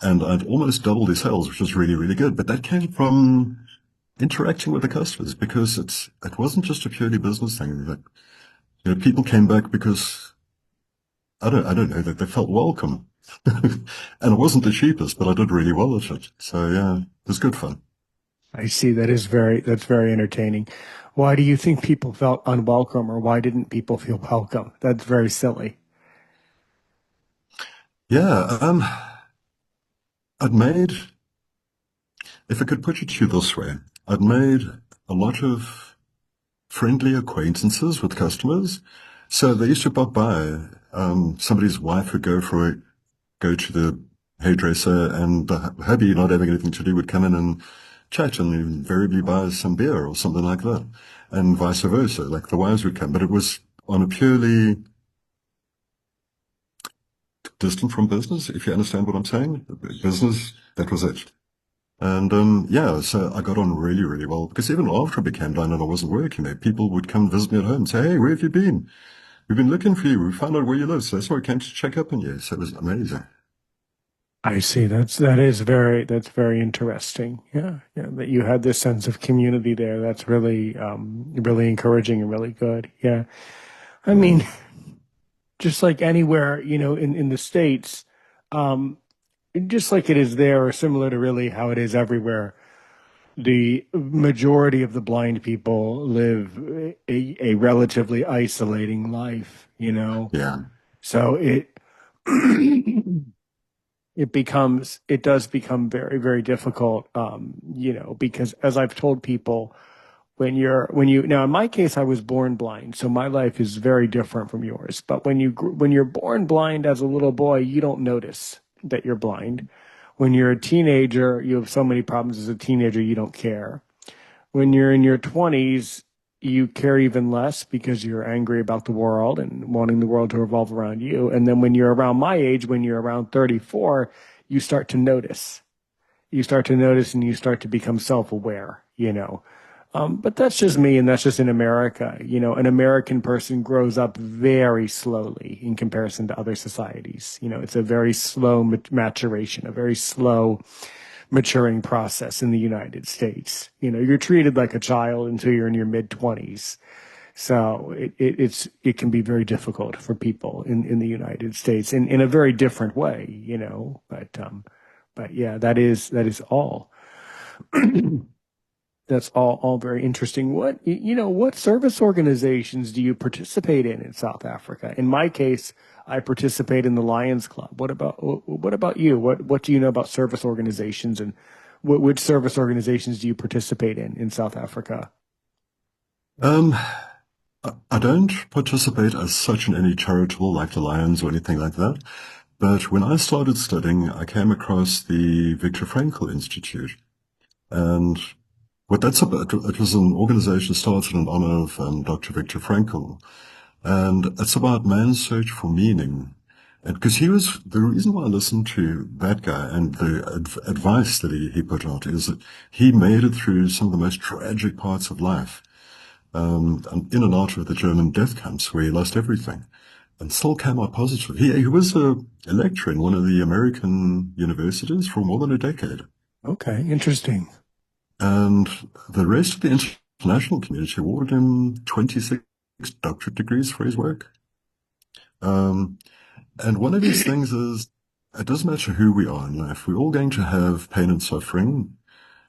and I'd almost doubled the sales, which was really, really good. But that came from interacting with the customers because it wasn't just a purely business thing. That people came back because I don't know that they felt welcome, and it wasn't the cheapest, but I did really well at it. So yeah, it was good fun. I see. That's very entertaining. Why do you think people felt unwelcome or why didn't people feel welcome? That's very silly. Yeah, I'd made, if I could put it to you this way, I'd made a lot of friendly acquaintances with customers. So they used to pop by. Somebody's wife would go to the hairdresser, and the hubby, not having anything to do, would come in and chat and invariably buy some beer or something like that, and vice versa. Like the wives would come, but it was on a purely distant from business, if you understand what I'm saying. Business, that was it. And yeah, so I got on really, really well because even after I became blind and I wasn't working there, people would come visit me at home and say, hey, where have you been? We've been looking for you. We found out where you live. So that's why we came to check up on you. So it was amazing. I see. That's very interesting. Yeah, yeah. That you had this sense of community there. That's really really encouraging and really good. Yeah. I Yeah. mean, just like anywhere, in the States, um, just like it is there, or similar to really how it is everywhere, the majority of the blind people live a relatively isolating life. Yeah. So it does become very, very difficult, because as I've told people, now in my case, I was born blind, so my life is very different from yours. But when you're born blind as a little boy, you don't notice that you're blind. When you're a teenager, you have so many problems as a teenager, you don't care. When you're in your 20s, you care even less because you're angry about the world and wanting the world to revolve around you. And then when you're around my age, when you're around 34, you start to notice. You start to notice and you start to become self-aware. But that's just me, and that's just in America. An American person grows up very slowly in comparison to other societies. It's a very slow maturation, a very slow maturing process in the United States. You're treated like a child until you're in your mid 20s. So it can be very difficult for people in the United States in a very different way. But yeah, that is all. That's all very interesting. What service organizations do you participate in South Africa? In my case, I participate in the Lions Club. What about you? What do you know about service organizations, and which service organizations do you participate in South Africa? Um, I don't participate as such in any charitable like the Lions or anything like that. But when I started studying, I came across the Viktor Frankl Institute. And what that's about, it was an organization started in honor of Dr. Viktor Frankl. And it's about man's search for meaning. And because he was, the reason why I listened to that guy and the advice that he put out is that he made it through some of the most tragic parts of life. And in and out of the German death camps where he lost everything and still came out positive. He was a lecturer in one of the American universities for more than a decade. Okay, interesting. And the rest of the international community awarded him 26 doctorate degrees for his work. And one of these things is, it doesn't matter who we are in life. We're all going to have pain and suffering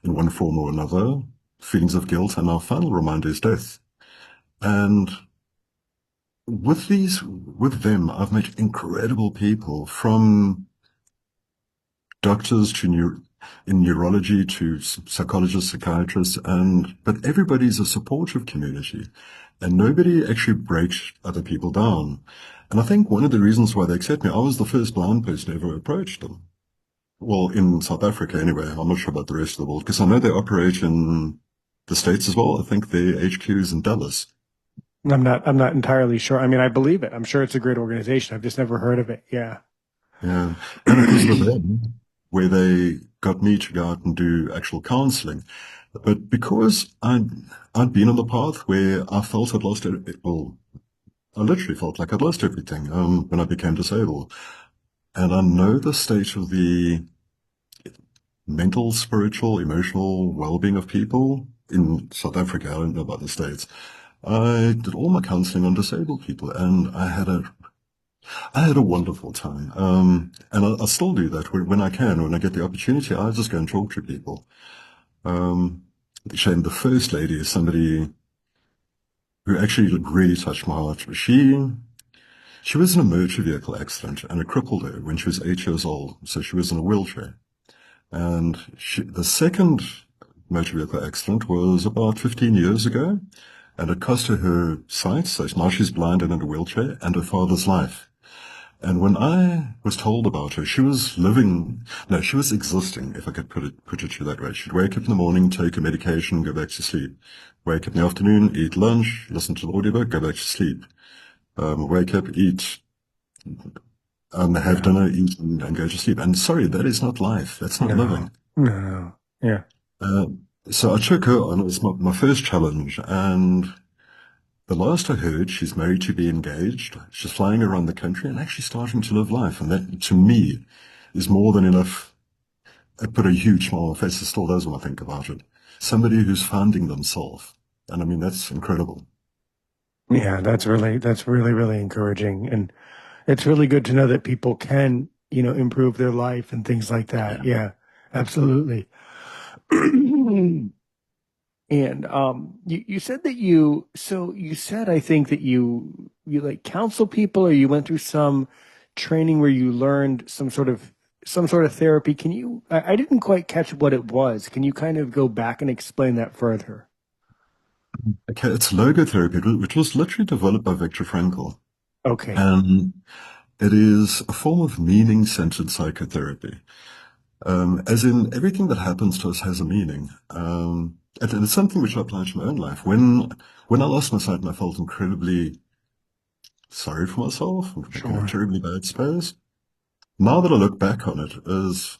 in one form or another, feelings of guilt, and our final reminder is death. And with them, I've met incredible people from doctors in neurology to psychologists, psychiatrists, but everybody's a supportive community and nobody actually breaks other people down. And I think one of the reasons why they accept me, I was the first blind person ever approached them. Well, in South Africa anyway. I'm not sure about the rest of the world because I know they operate in the States as well. I think their HQ is in Dallas. I'm not entirely sure. I mean, I believe it. I'm sure it's a great organization. I've just never heard of it. Yeah. Yeah. And it was with them where they got me to go out and do actual counseling. But because I'd been on the path where I felt I'd lost it, well, I literally felt like I'd lost everything when I became disabled. And I know the state of the mental, spiritual, emotional well-being of people in South Africa. I don't know about the States. I did all my counseling on disabled people and I had a wonderful time. And I still do that when I can, when I get the opportunity, I just go and talk to people. Um, Shane, the first lady is somebody who actually really touched my heart. She was in a motor vehicle accident and it crippled her when she was 8 years old. So she was in a wheelchair. And the second motor vehicle accident was about 15 years ago. And it cost her sight. So now she's blind and in a wheelchair and her father's life. And when I was told about her, she was existing, if I could put it to you that way. She'd wake up in the morning, take her medication, go back to sleep. Wake up in the afternoon, eat lunch, listen to the audiobook, go back to sleep. Wake up, eat, have dinner, eat, and go to sleep. And sorry, that is not life. That's not living. No. Yeah. So I took her on. It was my first challenge. And the last I heard, she's married to be engaged. She's flying around the country and actually starting to live life. And that, to me, is more than enough. It put a huge smile on my face. It still does when I think about it. Somebody who's finding themselves. And I mean, that's incredible. Yeah, that's really, really encouraging. And it's really good to know that people can, improve their life and things like that. Yeah. Yeah, absolutely. And you said that you said I think that you like counsel people, or you went through some training where you learned some sort of therapy. I didn't quite catch what it was. Can you kind of go back and explain that further? Okay, it's logotherapy, which was literally developed by Viktor Frankl. Okay, And it is a form of meaning-centered psychotherapy. As in everything that happens to us has a meaning. And it's something which I apply to my own life. When I lost my sight and I felt incredibly sorry for myself, in a sure. terribly bad space, now that I look back on it, is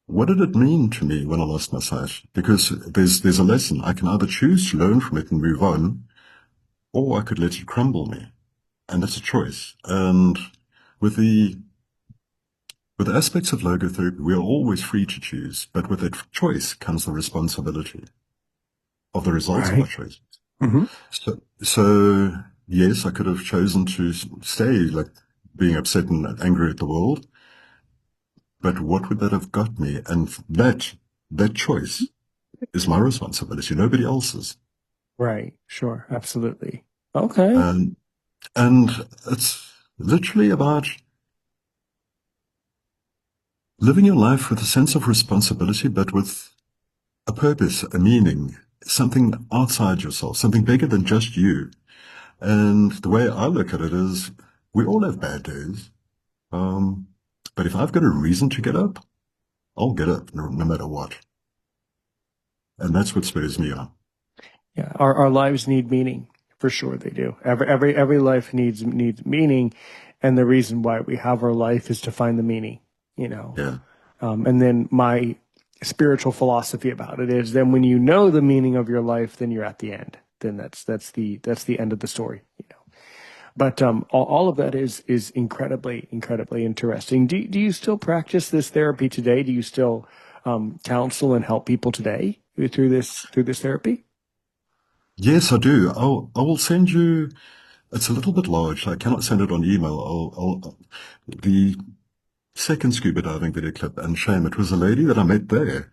what did it mean to me when I lost my sight? Because there's a lesson. I can either choose to learn from it and move on, or I could let it crumble me. And that's a choice. And with the with aspects of logotherapy, we are always free to choose, but with that choice comes the responsibility of the results of our Right. choice. Hmm. So yes, I could have chosen to stay like being upset and angry at the world, but what would that have got me? And that choice is my responsibility, nobody else's. Right. Sure. Absolutely. Okay. And and it's literally about living your life with a sense of responsibility, but with a purpose, a meaning, something outside yourself, something bigger than just you. And the way I look at it is we all have bad days. Um, but if I've got a reason to get up, I'll get up no matter what. And that's what spurs me on. Yeah. Our lives need meaning. For sure they do. Every life needs meaning. And the reason why we have our life is to find the meaning, you know. Yeah. And then my spiritual philosophy about it is then when you know the meaning of your life, then you're at the end. Then that's the end of the story, you know. But all of that is incredibly interesting. Do you still practice this therapy today? Do you still counsel and help people today through this therapy? Yes, I do. I will send you. It's a little bit large. I cannot send it on email. The second scuba diving video clip, and shame, it was a lady that I met there.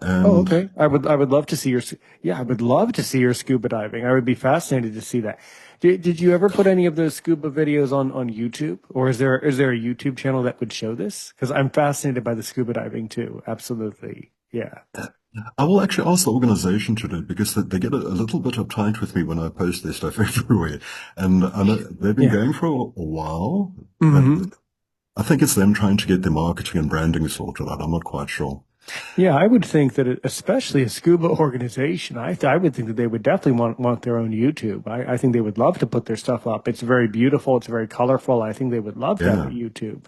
Oh, And okay. I would love to see your, yeah, I would love to see your scuba diving. I would be fascinated to see that. Did you ever put any of those scuba videos on YouTube, or is there a YouTube channel that would show this? Because I'm fascinated by the scuba diving too. Absolutely. Yeah. I will actually ask the organization to do it because they get a little bit uptight with me when I post their stuff everywhere. And I know they've been Yeah. going for a while, but Hmm. I think it's them trying to get their marketing and branding sorted out. I'm not quite sure. Yeah, I would think that especially a scuba organization, I would think that they would definitely want their own YouTube. I think they would love to put their stuff up. It's very beautiful. It's very colorful. I think they would love to have a Yeah. YouTube.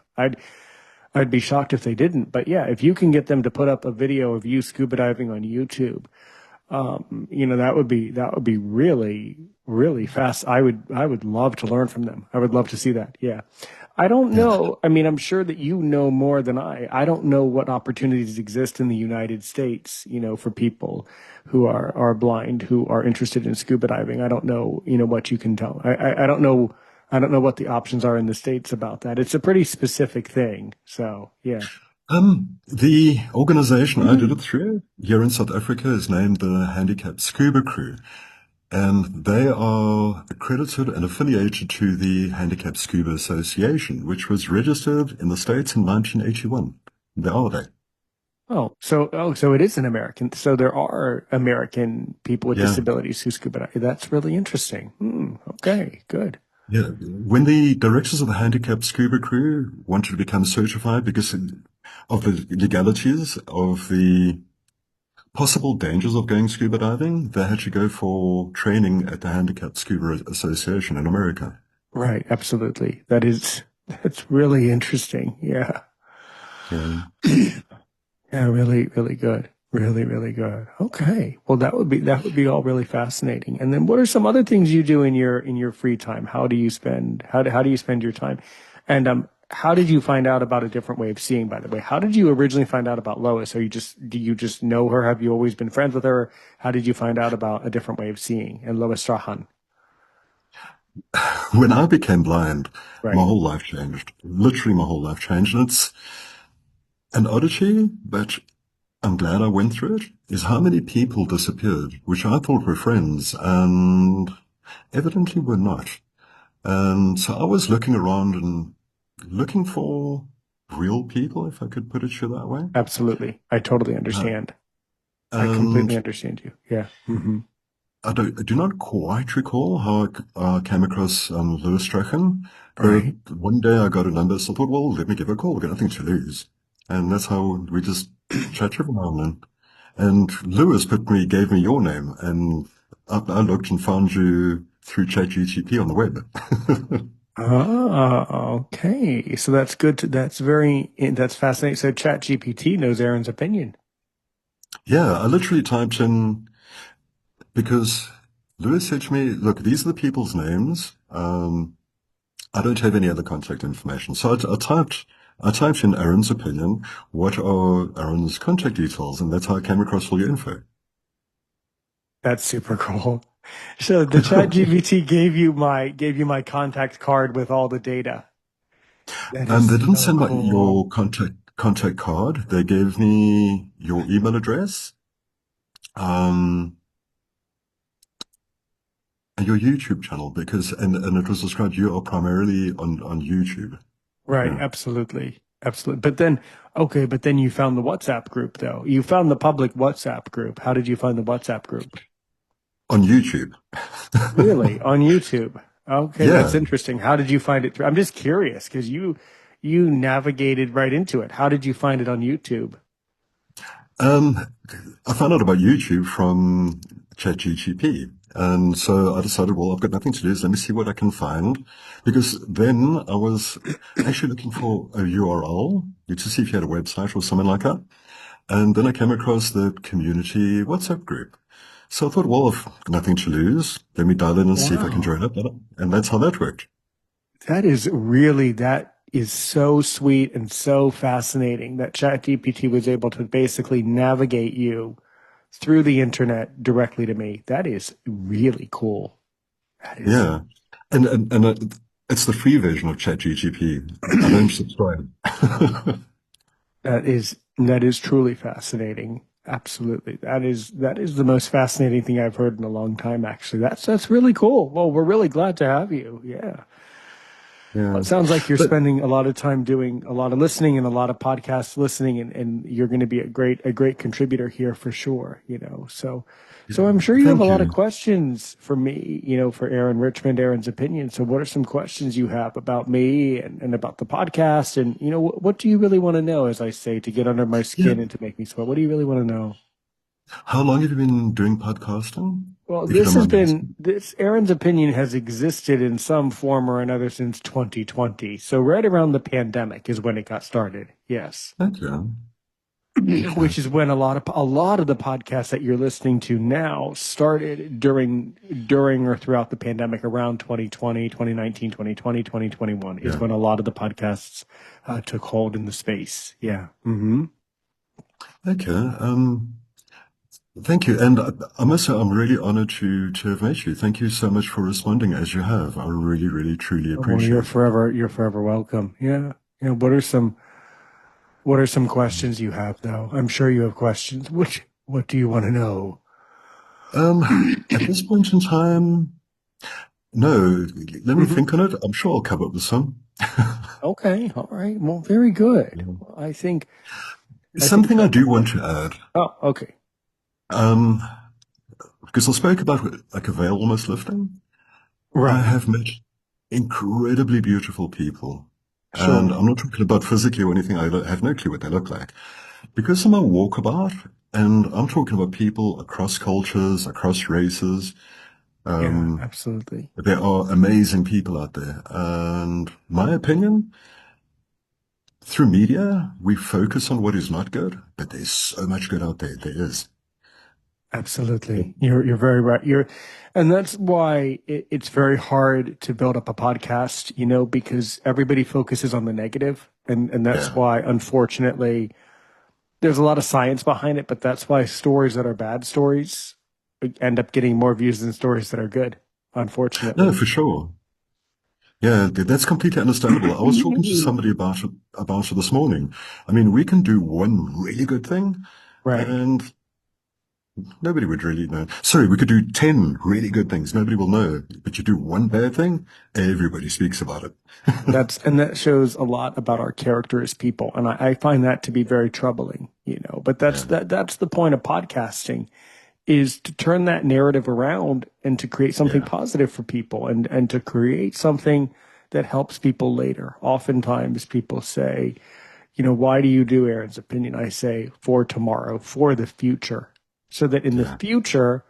I'd be shocked if they didn't. But yeah, if you can get them to put up a video of you scuba diving on YouTube, that would be really fast. I would love to learn from them. I would love to see that. Yeah. I don't Yeah. know. I mean, I'm sure that you know more than I. I don't know what opportunities exist in the United States, for people who are blind, who are interested in scuba diving. I don't know, what you can tell. I don't know. I don't know what the options are in the States about that. It's a pretty specific thing. So, yeah. The organization I did it through here in South Africa is named the Handicapped Scuba Crew, and they are accredited and affiliated to the Handicapped Scuba Association, which was registered in the States in 1981. There are they. So it is an American. So there are American people with Yeah. disabilities who scuba dive. That's really interesting. Okay, good. Yeah. When the directors of the Handicapped Scuba Crew wanted to become certified because of the legalities of the possible dangers of going scuba diving, they had to go for training at the Handicapped Scuba Association in America. Right, absolutely. That's really interesting. Yeah. Yeah. Yeah, really good. Really good. Okay. Well, that would be all really fascinating. And then what are some other things you do in your free time? How do you spend your time? And how did you find out about a different way of seeing, by the way? How did you originally find out about Lois? Do you just know her? Have you always been friends with her? How did you find out about a different way of seeing and Lois Strahan? When I became blind, my Right. whole life changed. Literally, my whole life changed. And it's an oddity, but I'm glad I went through it, is how many people disappeared, which I thought were friends, and evidently were not. And so I was looking around and looking for real people, if I could put it that way. Absolutely. I totally Uh, understand. I completely and understand you. Yeah. Hmm. I do not quite recall how I came across Lewis Strachan, but Right. one day I got a number, so I thought, well, let me give a call. We've got nothing to lose. And that's how we just chat every now and then. And Lewis gave me your name, and I looked and found you through ChatGPT on the web. Okay. So that's good. That's fascinating. So ChatGPT knows Aaron's opinion. Yeah, I literally typed in because Lewis said to me, look, these are the people's names. I don't have any other contact information. So I typed in Aaron's opinion. What are Aaron's contact details? And that's how I came across all your info. That's super cool. So the ChatGPT gave you my contact card with all the data. That And is they didn't so send cool. your contact card. They gave me your email address Um, and your YouTube channel, because and it was described you are primarily on YouTube. Right, Yeah. absolutely. Absolutely. But then, okay, but then you found the WhatsApp group though. You found the public WhatsApp group. How did you find the WhatsApp group? On YouTube. Really? On YouTube. Okay, that's Yeah. interesting. How did you find it through? I'm just curious because you navigated right into it. How did you find it on YouTube? Um, I found out about YouTube from ChatGPT. And so I decided, well, I've got nothing to do, so let me see what I can find. Because then I was actually looking for a URL to see if you had a website or something like that. And then I came across the community WhatsApp group. So I thought, well, I've got nothing to lose. Let me dial in and see if I can Wow. join up. And that's how that worked. That is so sweet and so fascinating that ChatGPT was able to basically navigate you through the internet directly to me. That is really cool. That is Yeah. And it's the free version of ChatGPT. I don't subscribe. that is truly fascinating. Absolutely. That is the most fascinating thing I've heard in a long time, actually. That's really cool. Well, we're really glad to have you. Yeah. Well, Yeah. it sounds like you're But spending a lot of time doing a lot of listening and a lot of podcast listening, and you're going to be a great contributor here for sure, you know. So I'm sure you have a thank lot of you. questions for me, you know, for Aaron Richmond, Aaron's opinion. So what are some questions you have about me and about the podcast? And, you know, what do you really want to know, as I say, to get under my Yeah. skin and to make me sweat? What do you really want to know? How long have you been doing podcasting? Well, If you don't mind me asking. this Aaron's opinion has existed in some form or another since 2020. So right around the pandemic is when it got started. Yes. Okay. Okay. Which is when a lot of the podcasts that you're listening to now started during or throughout the pandemic around 2020, 2019, 2020, 2021 is Yeah. when a lot of the podcasts took hold in the space. Yeah. Hmm. Okay. Thank you. And I must say, I'm really honored to have met you. Thank you so much for responding as you have. I really, really, truly Well, appreciate it. you're forever welcome. Yeah. You know, what are some questions you have though? I'm sure you have questions. What do you want to know? Um, at this point in time, no, let me Hmm. think on it. I'm sure I'll come up with some. Okay. All right. Well, very good. Yeah. Well, I think Something I that, do want to add, oh, okay. um, because I spoke about like a veil almost lifting. I Right. have met incredibly beautiful people. And Sure. I'm not talking about physically or anything. Have no clue what they look like. Because I'm a walkabout, and I'm talking about people across cultures, across races. Yeah, Um, absolutely. there are amazing people out there. And my opinion, through media, we focus on what is not good, but there's so much good out there. There is. Absolutely. You're very right. And that's why it's very hard to build up a podcast, you know, because everybody focuses on the negative. And that's Yeah. why, unfortunately, there's a lot of science behind it, but that's why stories that are bad stories end up getting more views than stories that are good, No, unfortunately. for sure. Yeah, that's completely understandable. I was talking to somebody about it this morning. I mean, we can do one really good thing, Right. and nobody would really know. Sorry, we could do 10 really good things. Nobody will know. But you do one bad thing, everybody speaks about it. And that shows a lot about our character as people. And I find that to be very troubling, you know, but Yeah, that's the point of podcasting is to turn that narrative around and to create something yeah, positive for people and to create something that helps people later. Oftentimes people say, you know, why do you do Aaron's opinion? I say for tomorrow, for the future, so that in the yeah, future,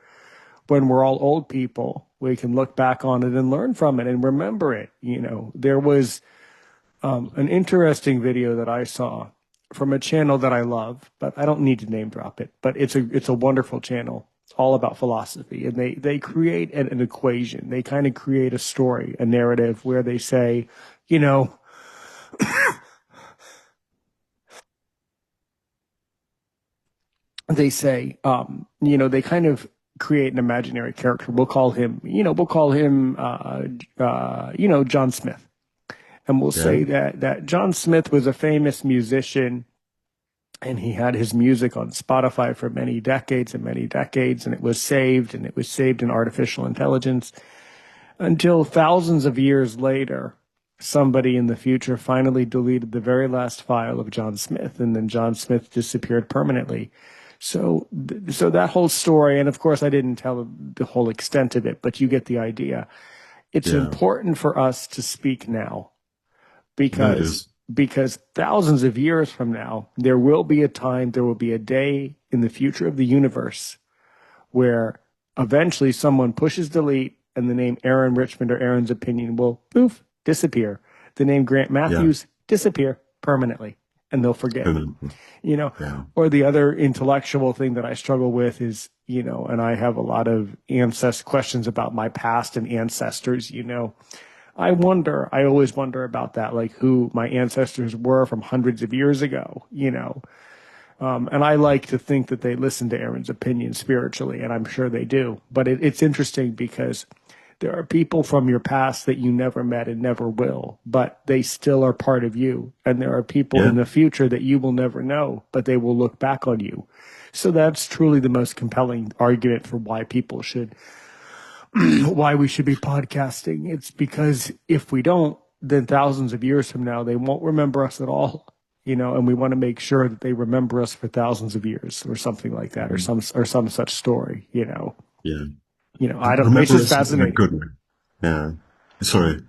when we're all old people, we can look back on it and learn from it and remember it. You know, there was an interesting video that I saw from a channel that I love, but I don't need to name drop it. But it's a wonderful channel. It's all about philosophy, and they create an equation. They kind of create a story, a narrative where they say, you know, they say, you know, they kind of create an imaginary character. We'll call him, you know, you know, John Smith, and we'll yeah, say that John Smith was a famous musician and he had his music on Spotify for many decades and many decades, and it was saved, and it was saved in artificial intelligence until thousands of years later, somebody in the future finally deleted the very last file of John Smith, and then John Smith disappeared permanently. So that whole story, and of course I didn't tell the whole extent of it, but you get the idea. It's Yeah. important for us to speak now Yeah, it because is. because thousands of years from now, there will be a time, there will be a day in the future of the universe where eventually someone pushes delete and the name Aaron Richmond or Aaron's opinion will poof disappear. The name Grant Yeah. Matthews disappear permanently, and they'll forget. Permanently. Yeah. Or the other intellectual thing that I struggle with is, and I have a lot of questions about my past and ancestors. I always wonder about that, like who my ancestors were from hundreds of years ago. And I like to think that they listen to Aaron's opinion spiritually, and I'm sure they do. But it's interesting because there are people from your past that you never met and never will, but they still are part of you. And there are people Yeah. in the future that you will never know, but they will look back on you. So that's truly the most compelling argument for why why we should be podcasting. It's because if we don't, then thousands of years from now, they won't remember us at all. And we want to make sure that they remember us for thousands of years or something like that, or some such story, Yeah. I don't know. It's Remember just us in a fascinating. good way. Yeah. Sorry.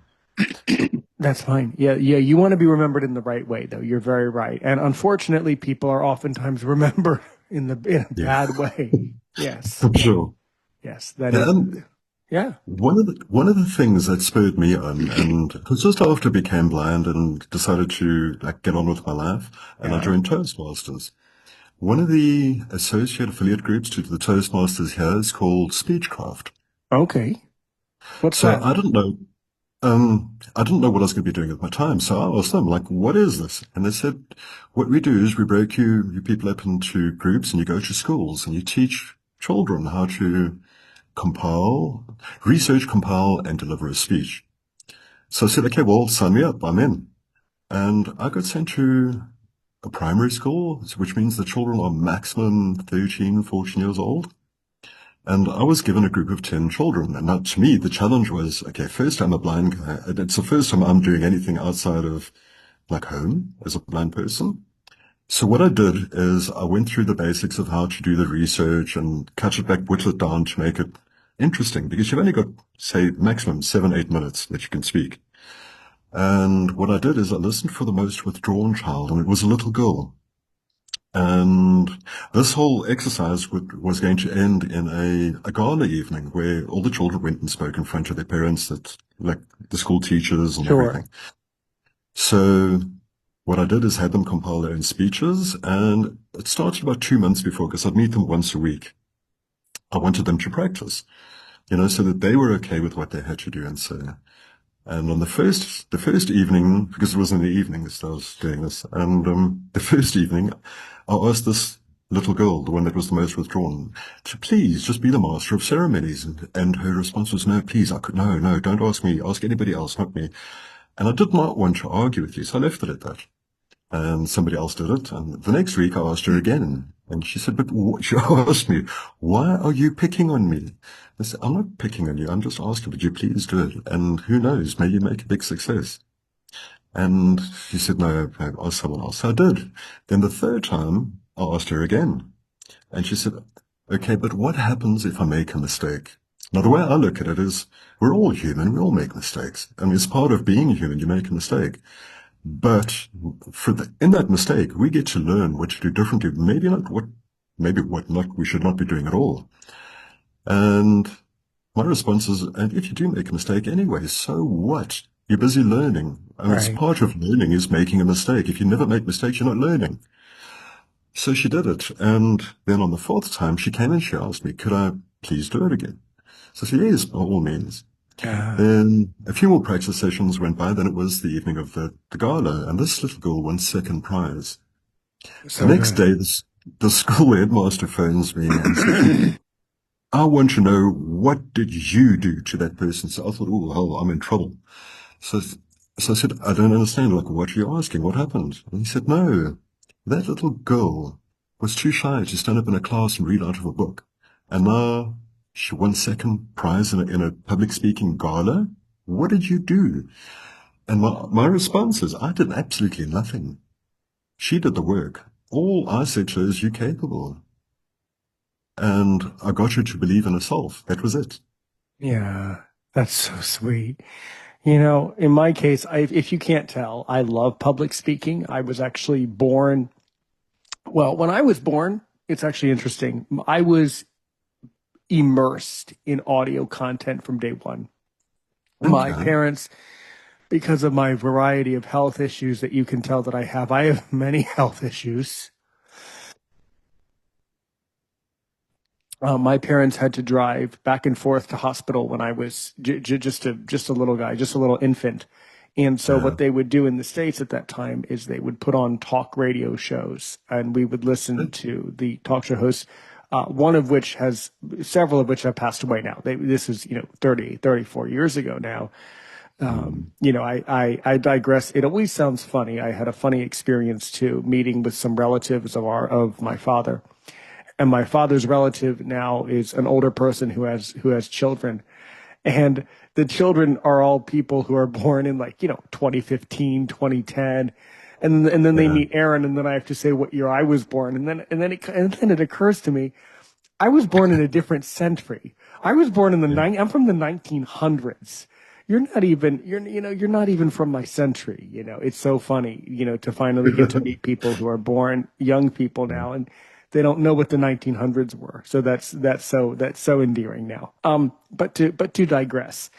That's fine. Yeah. You want to be remembered in the right way, though. You're very right. And unfortunately, people are oftentimes remembered in a Yeah. bad way. Yes. I'm sure. Yes. That Yeah, is. and Yeah. one of the things that spurred me on, and it was just after I became blind and decided to get on with my life, and I Yeah. joined Toastmasters. One of the associate affiliate groups to the Toastmasters here is called Speechcraft. Okay. What's So that? I didn't know what I was going to be doing with my time. So I asked them, what is this? And they said, what we do is we break you people up into groups and you go to schools and you teach children how to research, compile, and deliver a speech. So I said, okay, well, sign me up. I'm in. And I got sent to a primary school, which means the children are maximum 13, 14 years old. And I was given a group of 10 children. And now to me, the challenge was, okay, first I'm a blind guy. It's the first time I'm doing anything outside of home as a blind person. So what I did is I went through the basics of how to do the research and cut it back, whittle it down to make it interesting, because you've only got, say, maximum 7, 8 minutes that you can speak. And what I did is I listened for the most withdrawn child, and it was a little girl. And this whole exercise was going to end in a gala evening where all the children went and spoke in front of their parents, the school teachers and Sure. everything. So what I did is had them compile their own speeches, and it started about 2 months before, because I'd meet them once a week. I wanted them to practice, so that they were okay with what they had to do and say. And on the first evening, because it was in the evenings that I was doing this, and the first evening, I asked this little girl, the one that was the most withdrawn, to please just be the master of ceremonies. And her response was, no, please, no, don't ask me, ask anybody else, not me. And I did not want to argue with you, so I left it at that. And somebody else did it. And the next week I asked her again. And she said, she asked me, why are you picking on me? I said, I'm not picking on you. I'm just asking, would you please do it? And who knows, maybe you make a big success. And she said, no, ask someone else. So I did. Then the third time I asked her again. And she said, okay, but what happens if I make a mistake? Now, the way I look at it is we're all human. We all make mistakes. I mean, it's part of being human. You make a mistake. But in that mistake, we get to learn what to do differently. Maybe what not we should not be doing at all. And my response is, and if you do make a mistake anyway, so what? You're busy learning. And it's Right. part of learning is making a mistake. If you never make mistakes, you're not learning. So she did it. And then on the fourth time, she came and she asked me, could I please do it again? So I said, yes, by all means. Then a few more practice sessions went by. Then it was the evening of the gala, and this little girl won second prize. So The next day, the school headmaster phones me and says, I want to know, what did you do to that person? So I thought, oh, hell, I'm in trouble. So I said, I don't understand. What are you asking? What happened? And he said, no, that little girl was too shy to stand up in a class and read out of a book. And now she won second prize in a public speaking gala. What did you do? And my response is, I did absolutely nothing. She did the work. All I said to her is, you're capable. And I got her to believe in herself. That was it. Yeah, that's so sweet. You know, in my case, if you can't tell, I love public speaking. I was actually born, well, when I was born, it's actually interesting. I was immersed in audio content from day one. My Okay. parents, because of my variety of health issues that you can tell that I have many health issues. My parents had to drive back and forth to hospital when I was just a little guy, just a little infant. And so Yeah. what they would do in the States at that time is they would put on talk radio shows and we would listen to the talk show hosts, one of which has several of which have passed away now. This is, 34 years ago now. Mm. I digress. It always sounds funny. I had a funny experience too, meeting with some relatives of my father. And my father's relative now is an older person who has children. And the children are all people who are born in 2015, 2010. And then they Yeah. meet Aaron, and then I have to say what year I was born. And then it occurs to me, I was born in a different century. I was born in Yeah. I'm from the 1900s. You're not even from my century. It's so funny, to finally get to meet people who are born, young people now, and they don't know what the 1900s were. So that's so endearing now. But to digress,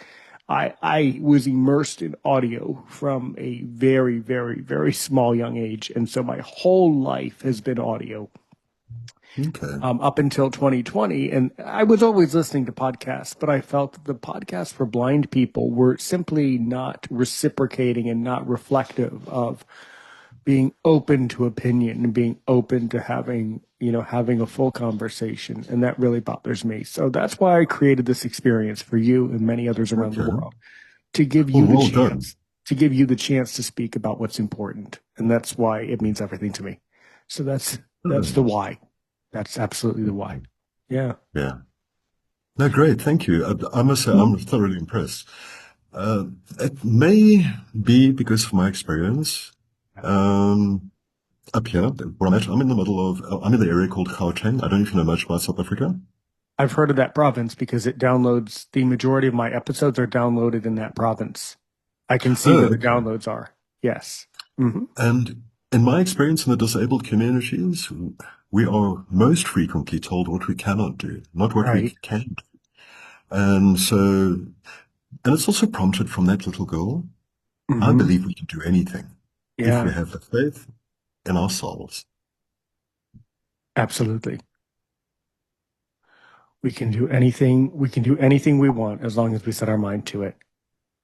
I was immersed in audio from a very, very, very small young age, and so my whole life has been audio, Okay. up until 2020. And I was always listening to podcasts, but I felt that the podcasts for blind people were simply not reciprocating and not reflective of being open to opinion and being open to having a full conversation. And that really bothers me. So that's why I created this experience for you and many others around the Okay. world to give Well, you the well done. chance, to speak about what's important. And that's why it means everything to me. So that's the Good. why. That's absolutely the why. Yeah. Yeah. No, great. Thank you. I must say, I'm thoroughly impressed. It may be because of my experience. Um, Up here, where I'm at, I'm in the area called Gauteng. I don't know if you know much about South Africa. I've heard of that province because the majority of my episodes are downloaded in that province. I can see Oh, where the okay. downloads are. Yes. Hmm. And in my experience in the disabled communities, we are most frequently told what we cannot do, not what we Right. can do. And so, and it's also prompted from that little girl. I Hmm. believe we can do anything if we Yeah, have the faith in ourselves. absolutely. We can do anything. We can do anything we want as long as we set our mind to it.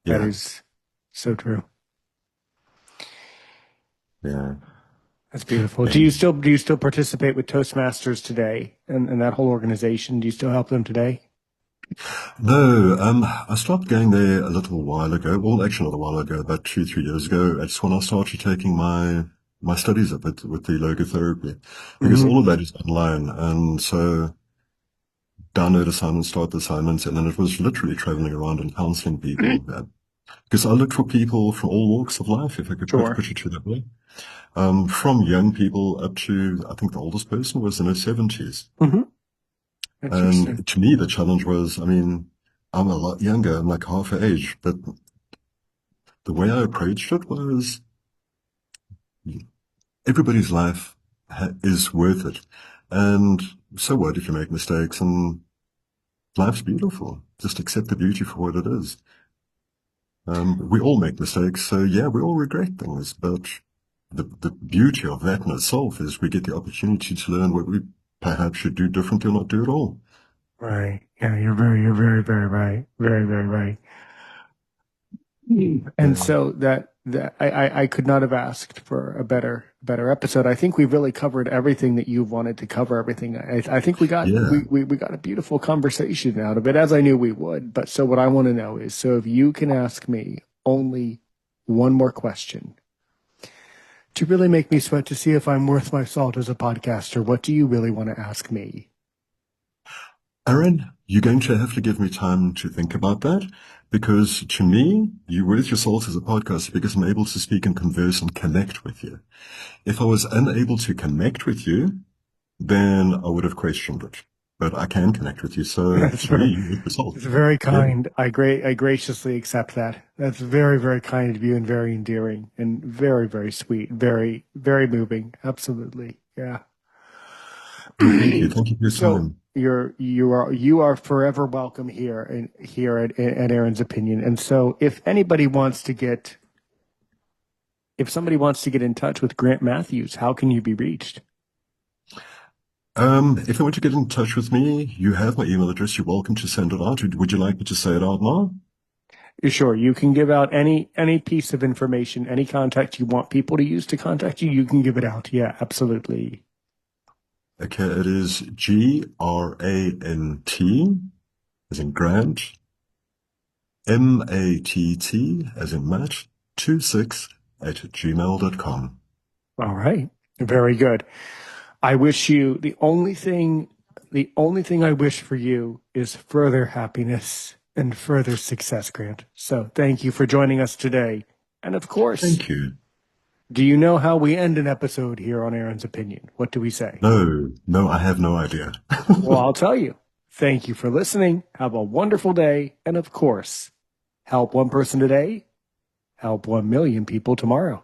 That Yeah, is so true. yeah. That's beautiful. Do you And still do you still participate with Toastmasters today and that whole organization? Do you still help them today? no, I stopped going there a little while ago. Well, actually not a while ago, about 2, 3 years ago. It's when I started taking my studies up with the logotherapy, because Hmm. all of that is online. And so download assignments, start the assignments, and then it was literally traveling around and counseling people. Because I look for people from all walks of life, if I could Sure. put it to that way. From young people up to, I think the oldest person was in her 70s. Hmm. Interesting. And to me, the challenge was, I mean, I'm a lot younger, I'm like half her age, but the way I approached it was everybody's life is worth it. And so what if you make mistakes? And life's beautiful. Just accept the beauty for what it is. We all make mistakes, so yeah, we all regret things, but the beauty of that in itself is we get the opportunity to learn what we perhaps should do differently or not do at all. Right. Yeah, you're very, very right. Very, very right. And Yeah. so that I could not have asked for a better episode. I think we've really covered everything that you wanted to cover. Everything. I think we got Yeah. we got a beautiful conversation out of it, as I knew we would. But so what I want to know is, so if you can ask me only one more question To really make me sweat to see if I'm worth my salt as a podcaster, what do you really want to ask me? Aaron, you're going to have to give me time to think about that, because to me, you're worth your salt as a podcaster because I'm able to speak and converse and connect with you. If I was unable to connect with you, then I would have questioned it. But I can connect with you, so That's to me, very, you're worth your salt. it's very Yeah. kind. I graciously accept that. That's very, very kind of you and very endearing and very, very sweet. Very, very moving. Absolutely. Yeah. Well, thank you. Thank you for your So time. you are forever welcome here and here at Aaron's Opinion. And so if somebody wants to get in touch with Grant Matthews, how can you be reached? If you want to get in touch with me, you have my email address. You're welcome to send it out. Would you like me to say it out now? Sure, you can give out any piece of information, any contact you want people to use to contact you. You can give it out. Yeah, absolutely. Okay, it is GRANT, as in Grant, MATT, as in Matt, 26@gmail.com. All right, very good. I wish you the only thing I wish for you is further happiness and further success, Grant. So thank you for joining us today. And of course, Thank you. do you know how we end an episode here on Aaron's Opinion? What do we say? No, I have no idea. Well, I'll tell you. Thank you for listening. Have a wonderful day. And of course, help one person today, help 1 million people tomorrow.